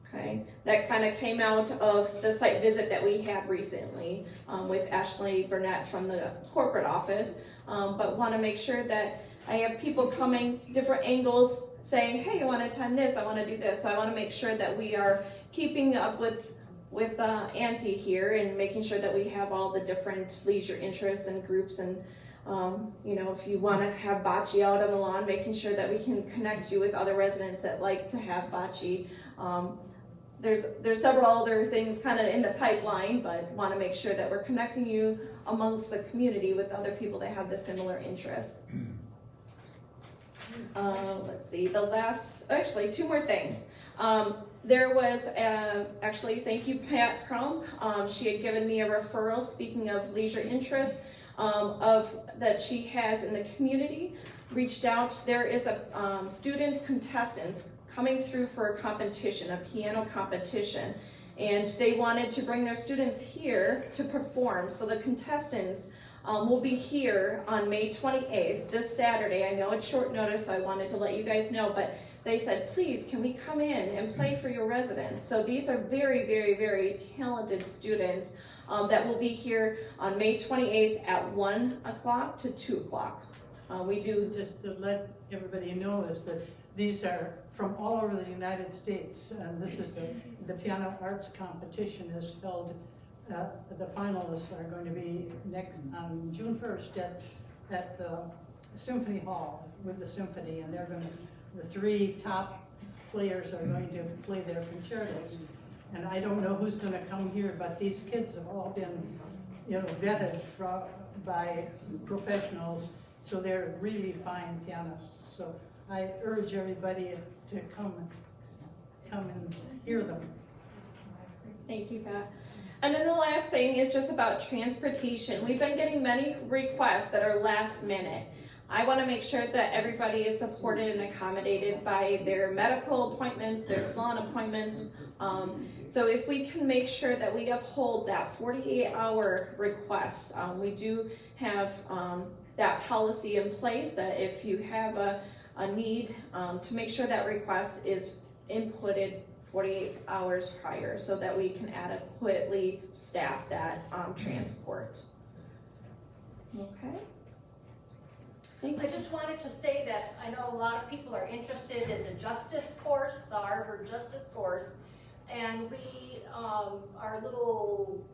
Okay, that kind of came out of the site visit that we had recently with Ashley Burnett from the corporate office, but want to make sure that I have people coming different angles saying, hey, I want to attend this, I want to do this. So I want to make sure that we are keeping up with Auntie here and making sure that we have all the different leisure interests and groups and if you want to have bocce out on the lawn, making sure that we can connect you with other residents that like to have bocce. There's several other things kind of in the pipeline, but want to make sure that we're connecting you amongst the community with other people that have the similar interests. Let's see, actually 2 more things. There was, actually, thank you, Pat Crump. She had given me a referral, speaking of leisure interests, that she has in the community. Reached out, there is a student contestants coming through for a competition, a piano competition, and they wanted to bring their students here to perform. So the contestants will be here on May 28th, this Saturday. I know it's short notice, so I wanted to let you guys know, but they said, please, can we come in and play for your residents? So these are very, very, very talented students that will be here on May 28th at 1 o'clock to 2 o'clock. We do. Just to let everybody know is that these are from all over the United States, and this is the piano arts competition is held. The finalists are going to be on June 1st at the Symphony Hall with the symphony, and the 3 top players are going to play their concertos. And I don't know who's going to come here, but these kids have all been, vetted by professionals, so they're really fine pianists. So I urge everybody to come and hear them. Thank you, Pat. And then the last thing is just about transportation. We've been getting many requests that are last minute. I want to make sure that everybody is supported and accommodated by their medical appointments, their salon appointments. So if we can make sure that we uphold that 48-hour request, we do have that policy in place that if you have a need to make sure that request is inputted 48 hours prior so that we can adequately staff that transport. Okay. I just wanted to say that I know a lot of people are interested in the justice course, the Harvard Justice course, and we, our little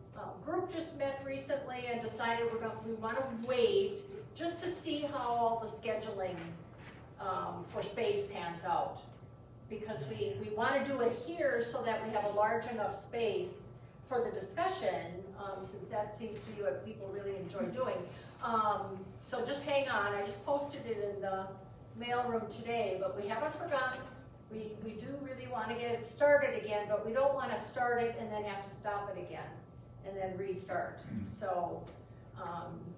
group just met recently and decided we want to wait just to see how all the scheduling for space pans out. Because we want to do it here so that we have a large enough space for the discussion, since that seems to be what people really enjoy doing. So just hang on, I just posted it in the mailroom today, but we haven't forgotten. We do really want to get it started again, but we don't want to start it and then have to stop it again and then restart. So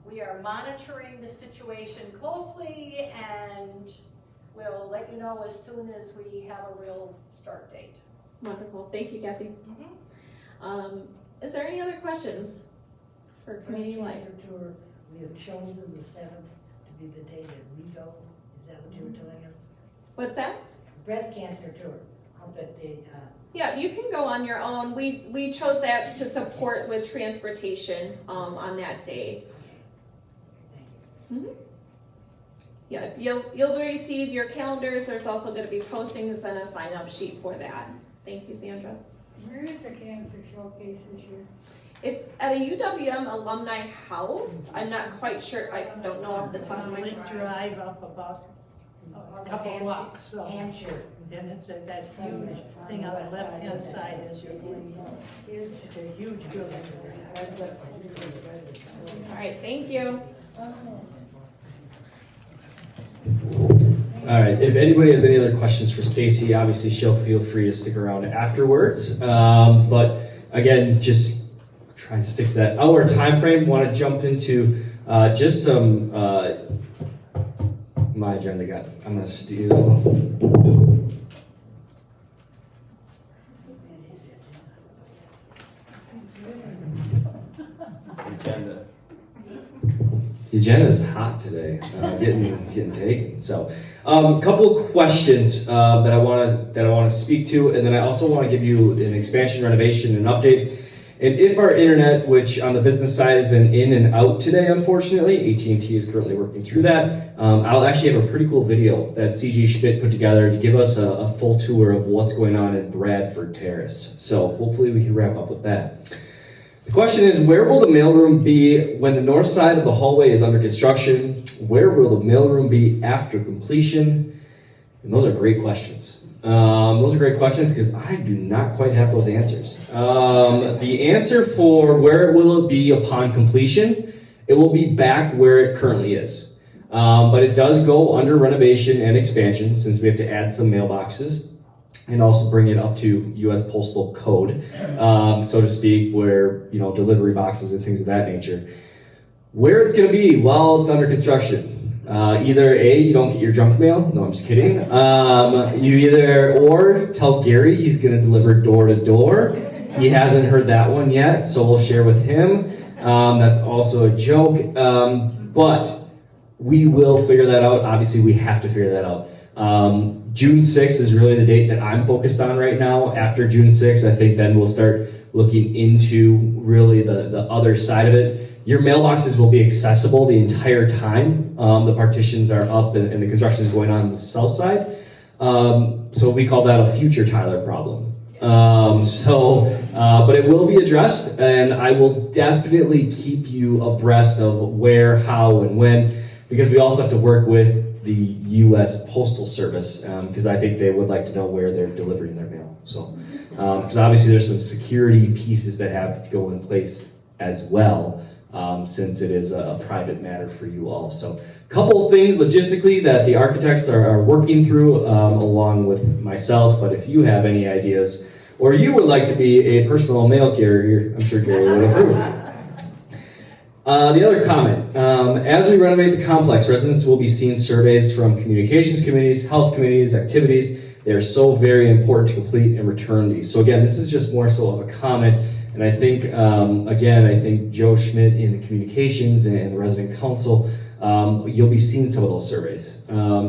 we are monitoring the situation closely, and we'll let you know as soon as we have a real start date. Wonderful. Thank you, Kathy. Is there any other questions for community life? Breast cancer tour, we have chosen the 7th to be the day that we go. Is that what you were telling us? What's that? Breast cancer tour. Up at the, Yeah, you can go on your own. We chose that to support with transportation on that day. Yeah, you'll receive your calendars. There's also going to be postings and a sign-up sheet for that. Thank you, Sandra. Where is the cancer showcase this year? It's at a UWM alumni house. I'm not quite sure. I don't know off the top of my Lake head. Drive up about a couple blocks. So. Hampshire. Then it's that huge thing on the left-hand side as you're going. It's a huge building. All right, thank you. All right, if anybody has any other questions for Stacy, obviously she'll feel free to stick around afterwards. But again, just trying to stick to that hour time frame. Want to jump into just some, my agenda I'm going to steal. The agenda is hot today, getting taken. So, a couple of questions that I want to speak to, and then I also want to give you an expansion, renovation, and update. And if our internet, which on the business side has been in and out today, unfortunately, AT&T is currently working through that. I'll actually have a pretty cool video that CG Schmidt put together to give us a full tour of what's going on in Bradford Terrace. So hopefully we can wrap up with that. The question is, where will the mailroom be when the north side of the hallway is under construction? Where will the mailroom be after completion? And those are great questions. Those are great questions because I do not quite have those answers. The answer for where will it be upon completion, it will be back where it currently is. But it does go under renovation and expansion since we have to add some mailboxes and also bring it up to U.S. Postal Code, so to speak, where, delivery boxes and things of that nature. Where it's going to be while it's under construction. Either A, you don't get your junk mail. No, I'm just kidding. Or tell Gary he's going to deliver door to door. He hasn't heard that one yet, so we'll share with him. That's also a joke. But we will figure that out. Obviously, we have to figure that out. June 6th is really the date that I'm focused on right now. After June 6th, I think then we'll start looking into really the other side of it. Your mailboxes will be accessible the entire time. The partitions are up and the construction is going on the south side. So we call that a future Tyler problem. But it will be addressed, and I will definitely keep you abreast of where, how, and when, because we also have to work with the U.S. Postal Service, because I think they would like to know where they're delivering their mail. So, because obviously there's some security pieces that have to go in place as well, since it is a private matter for you all. So, a couple of things logistically that the architects are working through along with myself, but if you have any ideas, or you would like to be a personal mail carrier, I'm sure Gary would approve. The other comment, as we renovate the complex, residents will be seeing surveys from communications committees, health committees, activities. They are so very important to complete and return these. So again, this is just more so of a comment. And I think, I think Joe Schmidt in the communications and the resident council, you'll be seeing some of those surveys.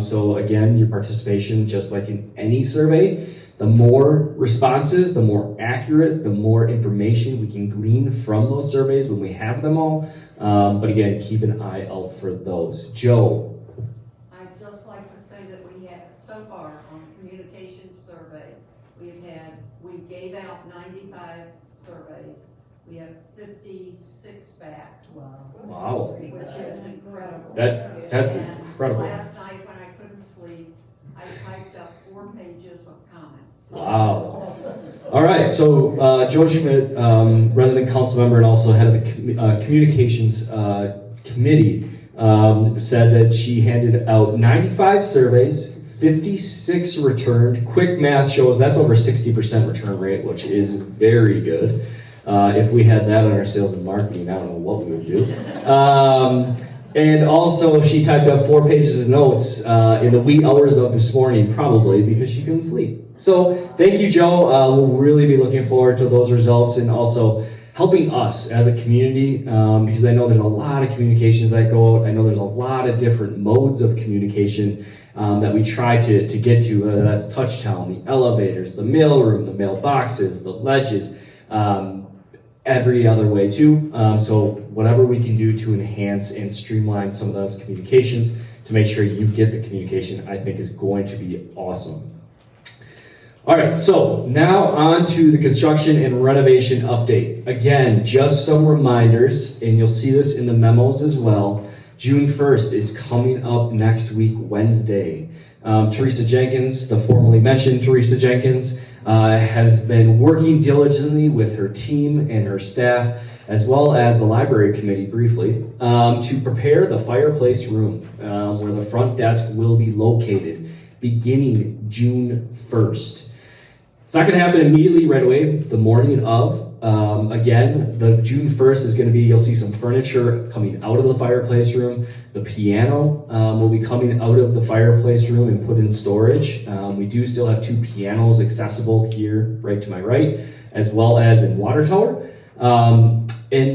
So again, your participation, just like in any survey, the more responses, the more accurate, the more information we can glean from those surveys when we have them all. But again, keep an eye out for those. Joe. I'd just like to say that we have, so far on the communications survey, we gave out 95 surveys. We have 56 back. Wow. Which is incredible. That's incredible. Last night when I couldn't sleep, I typed up 4 pages of comments. Wow. All right, so Joe Schmidt, resident council member and also head of the communications committee, said that she handed out 95 surveys, 56 returned. Quick math shows that's over 60% return rate, which is very good. If we had that on our sales and marketing, I don't know what we would do. And also, she typed up 4 pages of notes in the wee hours of this morning, probably because she couldn't sleep. So, thank you, Joe. We'll really be looking forward to those results and also helping us as a community, because I know there's a lot of communications that go out. I know there's a lot of different modes of communication that we try to get to, whether that's Touchtown, the elevators, the mailroom, the mailboxes, the ledges, every other way too. So whatever we can do to enhance and streamline some of those communications to make sure you get the communication, I think is going to be awesome. All right, so now on to the construction and renovation update. Again, just some reminders, and you'll see this in the memos as well. June 1st is coming up next week, Wednesday. Teresa Jenkins, the formerly mentioned Teresa Jenkins, has been working diligently with her team and her staff, as well as the library committee briefly, to prepare the fireplace room where the front desk will be located beginning June 1st. It's not going to happen immediately right away, the morning of. Again, the June 1st is going to be, you'll see some furniture coming out of the fireplace room. The piano will be coming out of the fireplace room and put in storage. We do still have 2 pianos accessible here, right to my right, as well as in Water Tower. And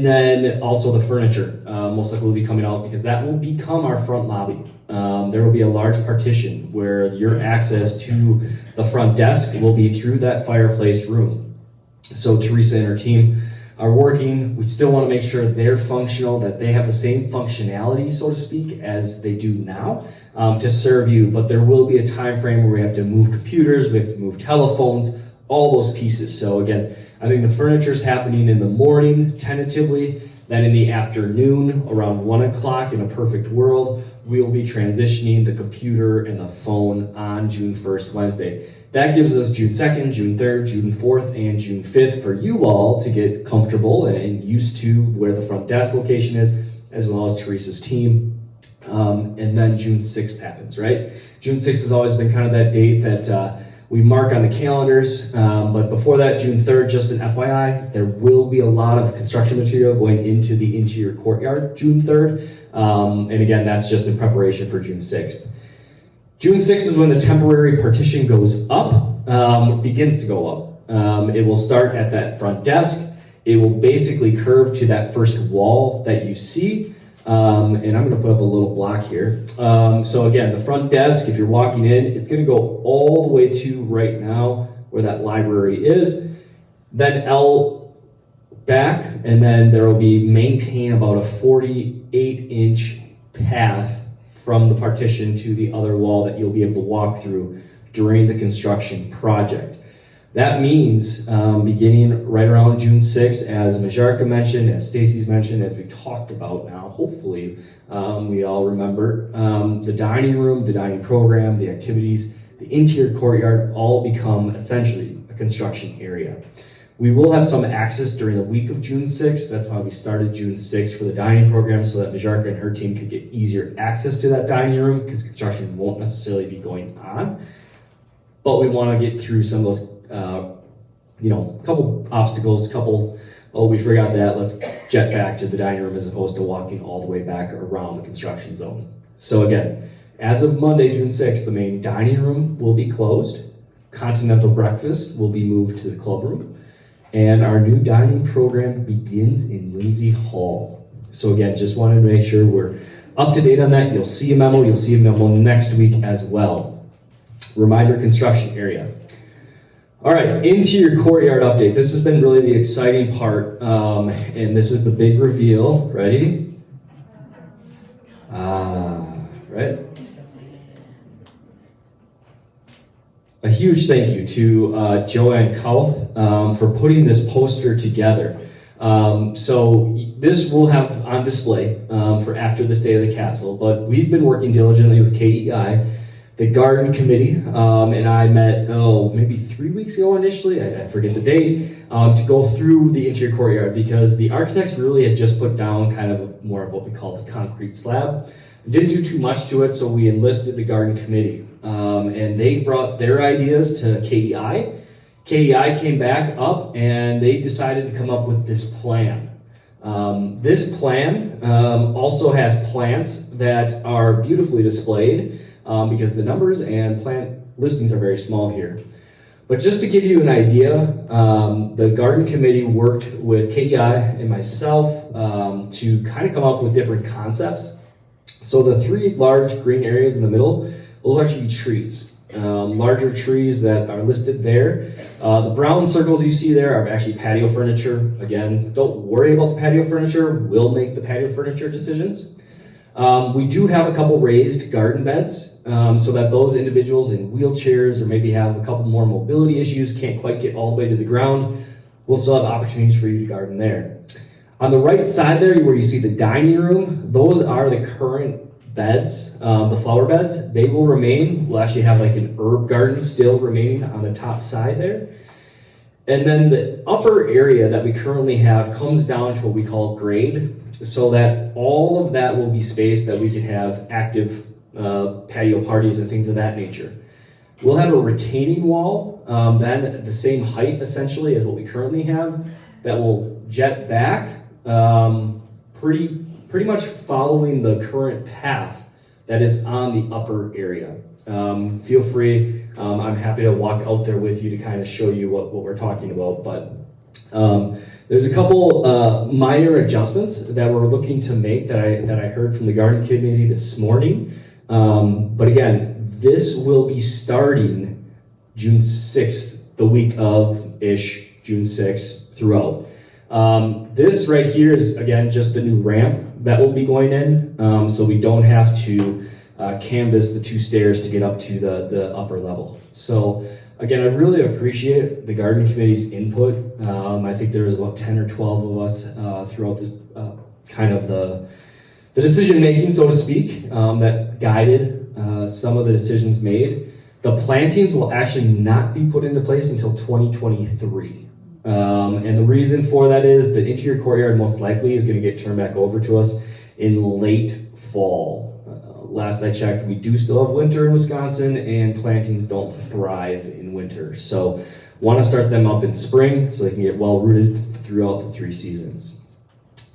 then also the furniture most likely will be coming out because that will become our front lobby. There will be a large partition where your access to the front desk will be through that fireplace room. So Teresa and her team are working. We still want to make sure they're functional, that they have the same functionality, so to speak, as they do now to serve you. But there will be a time frame where we have to move computers, we have to move telephones, all those pieces. So again, I think the furniture is happening in the morning, tentatively. Then in the afternoon, around 1 o'clock, in a perfect world, we'll be transitioning the computer and the phone on June 1st, Wednesday. That gives us June 2nd, June 3rd, June 4th, and June 5th for you all to get comfortable and used to where the front desk location is, as well as Teresa's team. And then June 6th happens, right? June 6th has always been kind of that date that we mark on the calendars, but before that, June 3rd, just an FYI, there will be a lot of construction material going into the interior courtyard June 3rd, and again, that's just in preparation for June 6th. June 6th is when the temporary partition goes up, begins to go up. It will start at that front desk. It will basically curve to that first wall that you see. And I'm going to put up a little block here. So again, the front desk, if you're walking in, it's going to go all the way to right now where that library is. Then L back, and then there will be maintain about a 48-inch path from the partition to the other wall that you'll be able to walk through during the construction project. That means beginning right around June 6th, as Majarka mentioned, as Stacy's mentioned, as we talked about now, hopefully we all remember, the dining room, the dining program, the activities, the interior courtyard all become essentially a construction area. We will have some access during the week of June 6th. That's why we started June 6th for the dining program, so that Majarka and her team could get easier access to that dining room because construction won't necessarily be going on. But we want to get through some of those couple obstacles, we forgot that, let's jet back to the dining room as opposed to walking all the way back around the construction zone. So again, as of Monday, June 6th, the main dining room will be closed. Continental breakfast will be moved to the club room. And our new dining program begins in Lindsay Hall. So again, just wanted to make sure we're up to date on that. You'll see a memo next week as well. Reminder, construction area. All right, interior courtyard update. This has been really the exciting part, and this is the big reveal. Ready? Right? A huge thank you to Joanne Kauth for putting this poster together. So this we'll have on display for after this day of the castle, but we've been working diligently with KEI The garden committee and I met, maybe 3 weeks ago initially, I forget the date, to go through the interior courtyard because the architects really had just put down kind of more of what we call the concrete slab. Didn't do too much to it, so we enlisted the garden committee. And they brought their ideas to KEI. KEI came back up and they decided to come up with this plan. This plan also has plants that are beautifully displayed because the numbers and plant listings are very small here. But just to give you an idea, the garden committee worked with KEI and myself to kind of come up with different concepts. So the 3 large green areas in the middle, those will actually be trees. Larger trees that are listed there. The brown circles you see there are actually patio furniture. Again, don't worry about the patio furniture. We'll make the patio furniture decisions. We do have a couple raised garden beds so that those individuals in wheelchairs or maybe have a couple more mobility issues can't quite get all the way to the ground. We'll still have opportunities for you to garden there. On the right side there where you see the dining room, those are the current beds, the flower beds. They will remain. We'll actually have like an herb garden still remaining on the top side there. And then the upper area that we currently have comes down to what we call grade, so that all of that will be space that we can have active patio parties and things of that nature. We'll have a retaining wall, then at the same height essentially as what we currently have, that will jet back, pretty much following the current path that is on the upper area. Feel free, I'm happy to walk out there with you to kind of show you what we're talking about, but there's a couple minor adjustments that we're looking to make that I heard from the garden committee this morning. But again, this will be starting June 6th, the week of June 6th throughout. This right here is, again, just the new ramp that will be going in, so we don't have to canvas the 2 stairs to get up to the upper level. So again, I really appreciate the garden committee's input. I think there was about 10 or 12 of us throughout the kind of the decision making, so to speak, that guided some of the decisions made. The plantings will actually not be put into place until 2023. And the reason for that is the interior courtyard most likely is going to get turned back over to us in late fall. Last I checked, we do still have winter in Wisconsin, and plantings don't thrive in winter. So want to start them up in spring so they can get well rooted throughout the 3 seasons.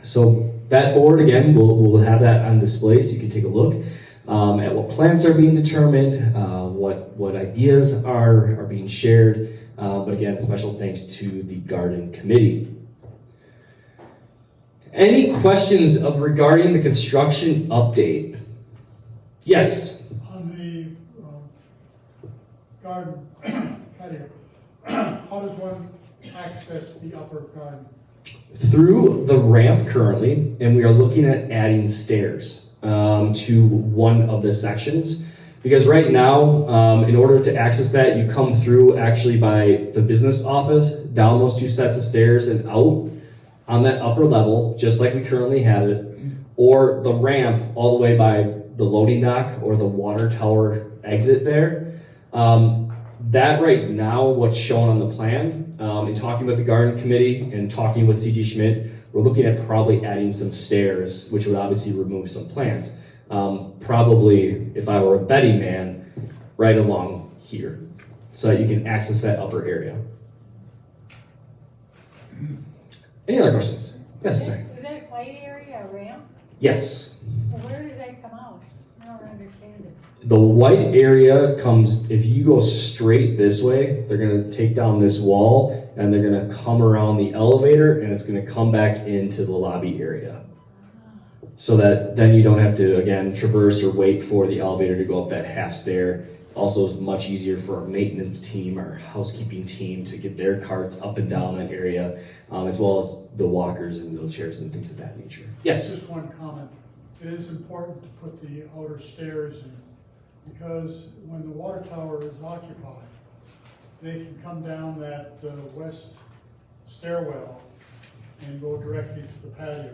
So that board, again, we'll have that on display so you can take a look at what plants are being determined, what ideas are being shared. But again, special thanks to the garden committee. Any questions regarding the construction update? Yes? On the garden patio, how does one access the upper garden? Through the ramp currently, and we are looking at adding stairs to one of the sections. Because right now, in order to access that, you come through actually by the business office, down those 2 sets of stairs and out on that upper level, just like we currently have it, or the ramp all the way by the loading dock or the water tower exit there. That right now, what's shown on the plan, in talking with the garden committee and talking with CG Schmidt, we're looking at probably adding some stairs, which would obviously remove some plants. Probably, if I were a betting man, right along here, so that you can access that upper area. Any other questions? Yes, sir. Is that white area a ramp? Yes. Well, where does that come out? I don't understand it. The white area comes, if you go straight this way, they're gonna take down this wall and they're gonna come around the elevator and it's gonna come back into the lobby area. So that then you don't have to, again, traverse or wait for the elevator to go up that half stair. Also, it's much easier for our maintenance team, our housekeeping team to get their carts up and down that area, as well as the walkers and wheelchairs and things of that nature. Yes? Just one comment. It is important to put the outer stairs in because when the water tower is occupied, they can come down that west stairwell and go directly to the patio.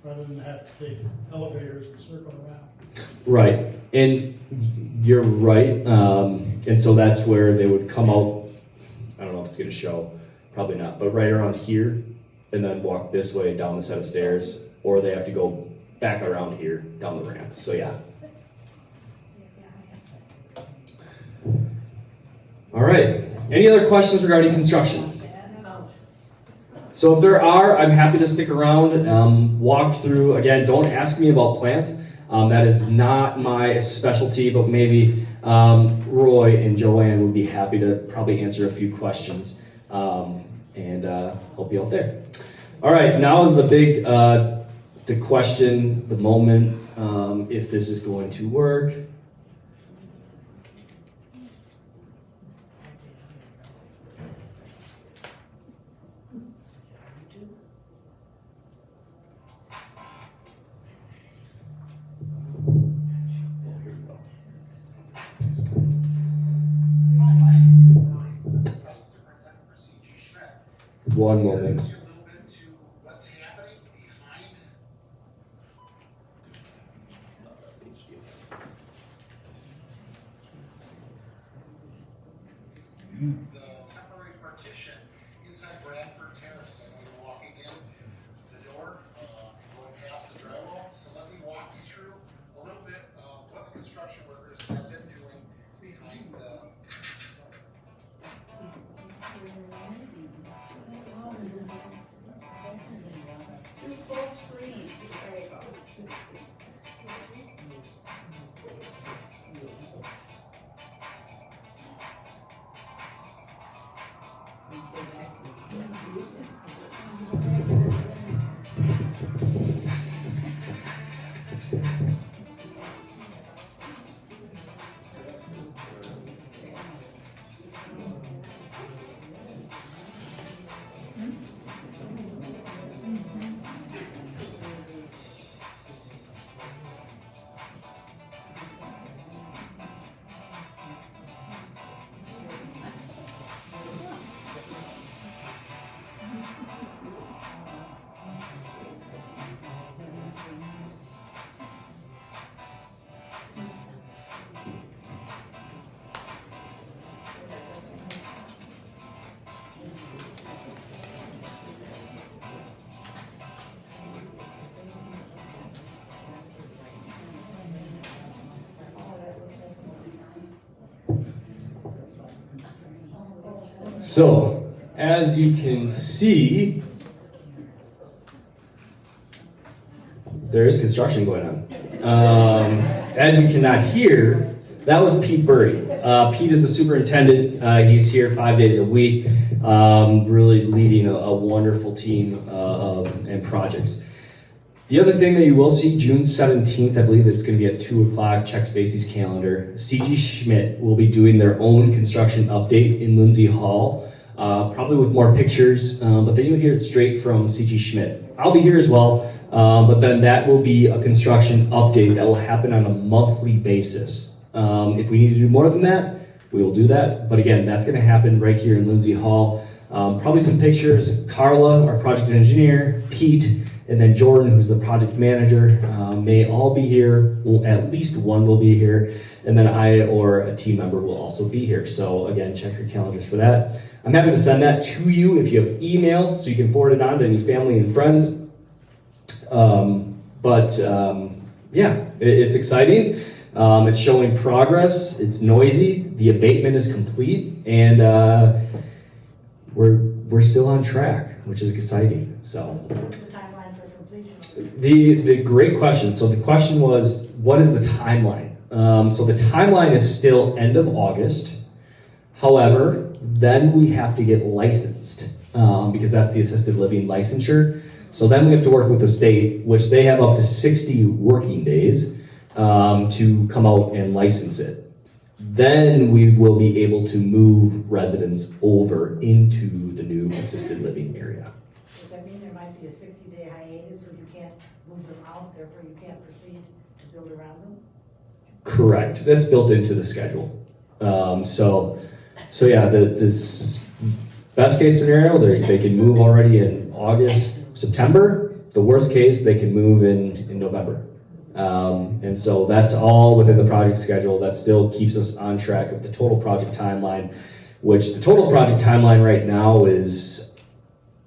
rather than have to take elevators and circle around. Right, and you're right, and so that's where they would come out, I don't know if it's gonna show, probably not, but right around here, and then walk this way down the set of stairs, or they have to go back around here, down the ramp, so yeah. All right, any other questions regarding construction? So if there are, I'm happy to stick around, walk through, again, don't ask me about plants. That is not my specialty, but maybe Roy and Joanne would be happy to probably answer a few questions and help you out there. All right, now is the big, the question, the moment, if this is going to work. One moment. The temporary partition inside Bradford Terrace, and when you're walking in the door and going past the drywall. So let me walk you through a little bit of what the construction workers have been doing behind the. So, as you can see, there is construction going on. As you cannot hear, that was Pete Burry. Pete is the superintendent. He's here 5 days a week, really leading a wonderful team and projects. The other thing that you will see, June 17th, I believe it's going to be at 2 o'clock, check Stacy's calendar. CG Schmidt will be doing their own construction update in Lindsay Hall, probably with more pictures, but then you'll hear it straight from CG Schmidt. I'll be here as well, but then that will be a construction update that will happen on a monthly basis. If we need to do more than that, we will do that. But again, that's going to happen right here in Lindsay Hall. Probably some pictures. Carla, our project engineer, Pete, and then Jordan, who's the project manager, may all be here. Well, at least one will be here. And then I or a team member will also be here. So again, check your calendars for that. I'm happy to send that to you if you have email, so you can forward it on to any family and friends. Yeah, it's exciting. It's showing progress. It's noisy. The abatement is complete, and we're still on track, which is exciting. So. What's the timeline for completion? The great question. So the question was, what is the timeline? So the timeline is still end of August. However, then we have to get licensed because that's the assisted living licensure. So then we have to work with the state, which they have up to 60 working days to come out and license it. Then we will be able to move residents over into the new assisted living area. Does that mean there might be a 60-day hiatus where you can't move them out, therefore you can't proceed to build around them? Correct. That's built into the schedule. So yeah, this best case scenario, they can move already in August, September, the worst case, they can move in November. And so that's all within the project schedule. That still keeps us on track of the total project timeline, which the total project timeline right now is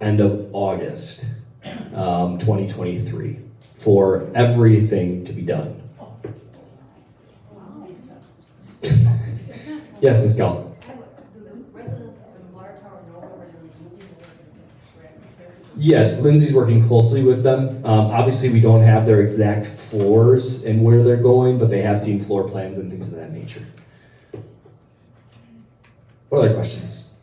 end of August 2023 for everything to be done. Yes, Ms. Gall. Yes, Lindsay's working closely with them. Obviously, we don't have their exact floors and where they're going, but they have seen floor plans and things of that nature. What other questions?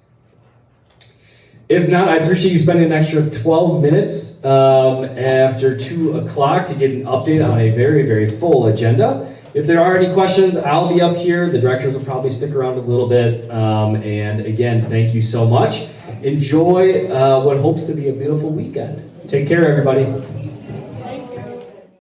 If not, I appreciate you spending an extra 12 minutes after 2 o'clock to get an update on a very, very full agenda. If there are any questions, I'll be up here. The directors will probably stick around a little bit. And again, thank you so much. Enjoy what hopes to be a beautiful weekend. Take care, everybody.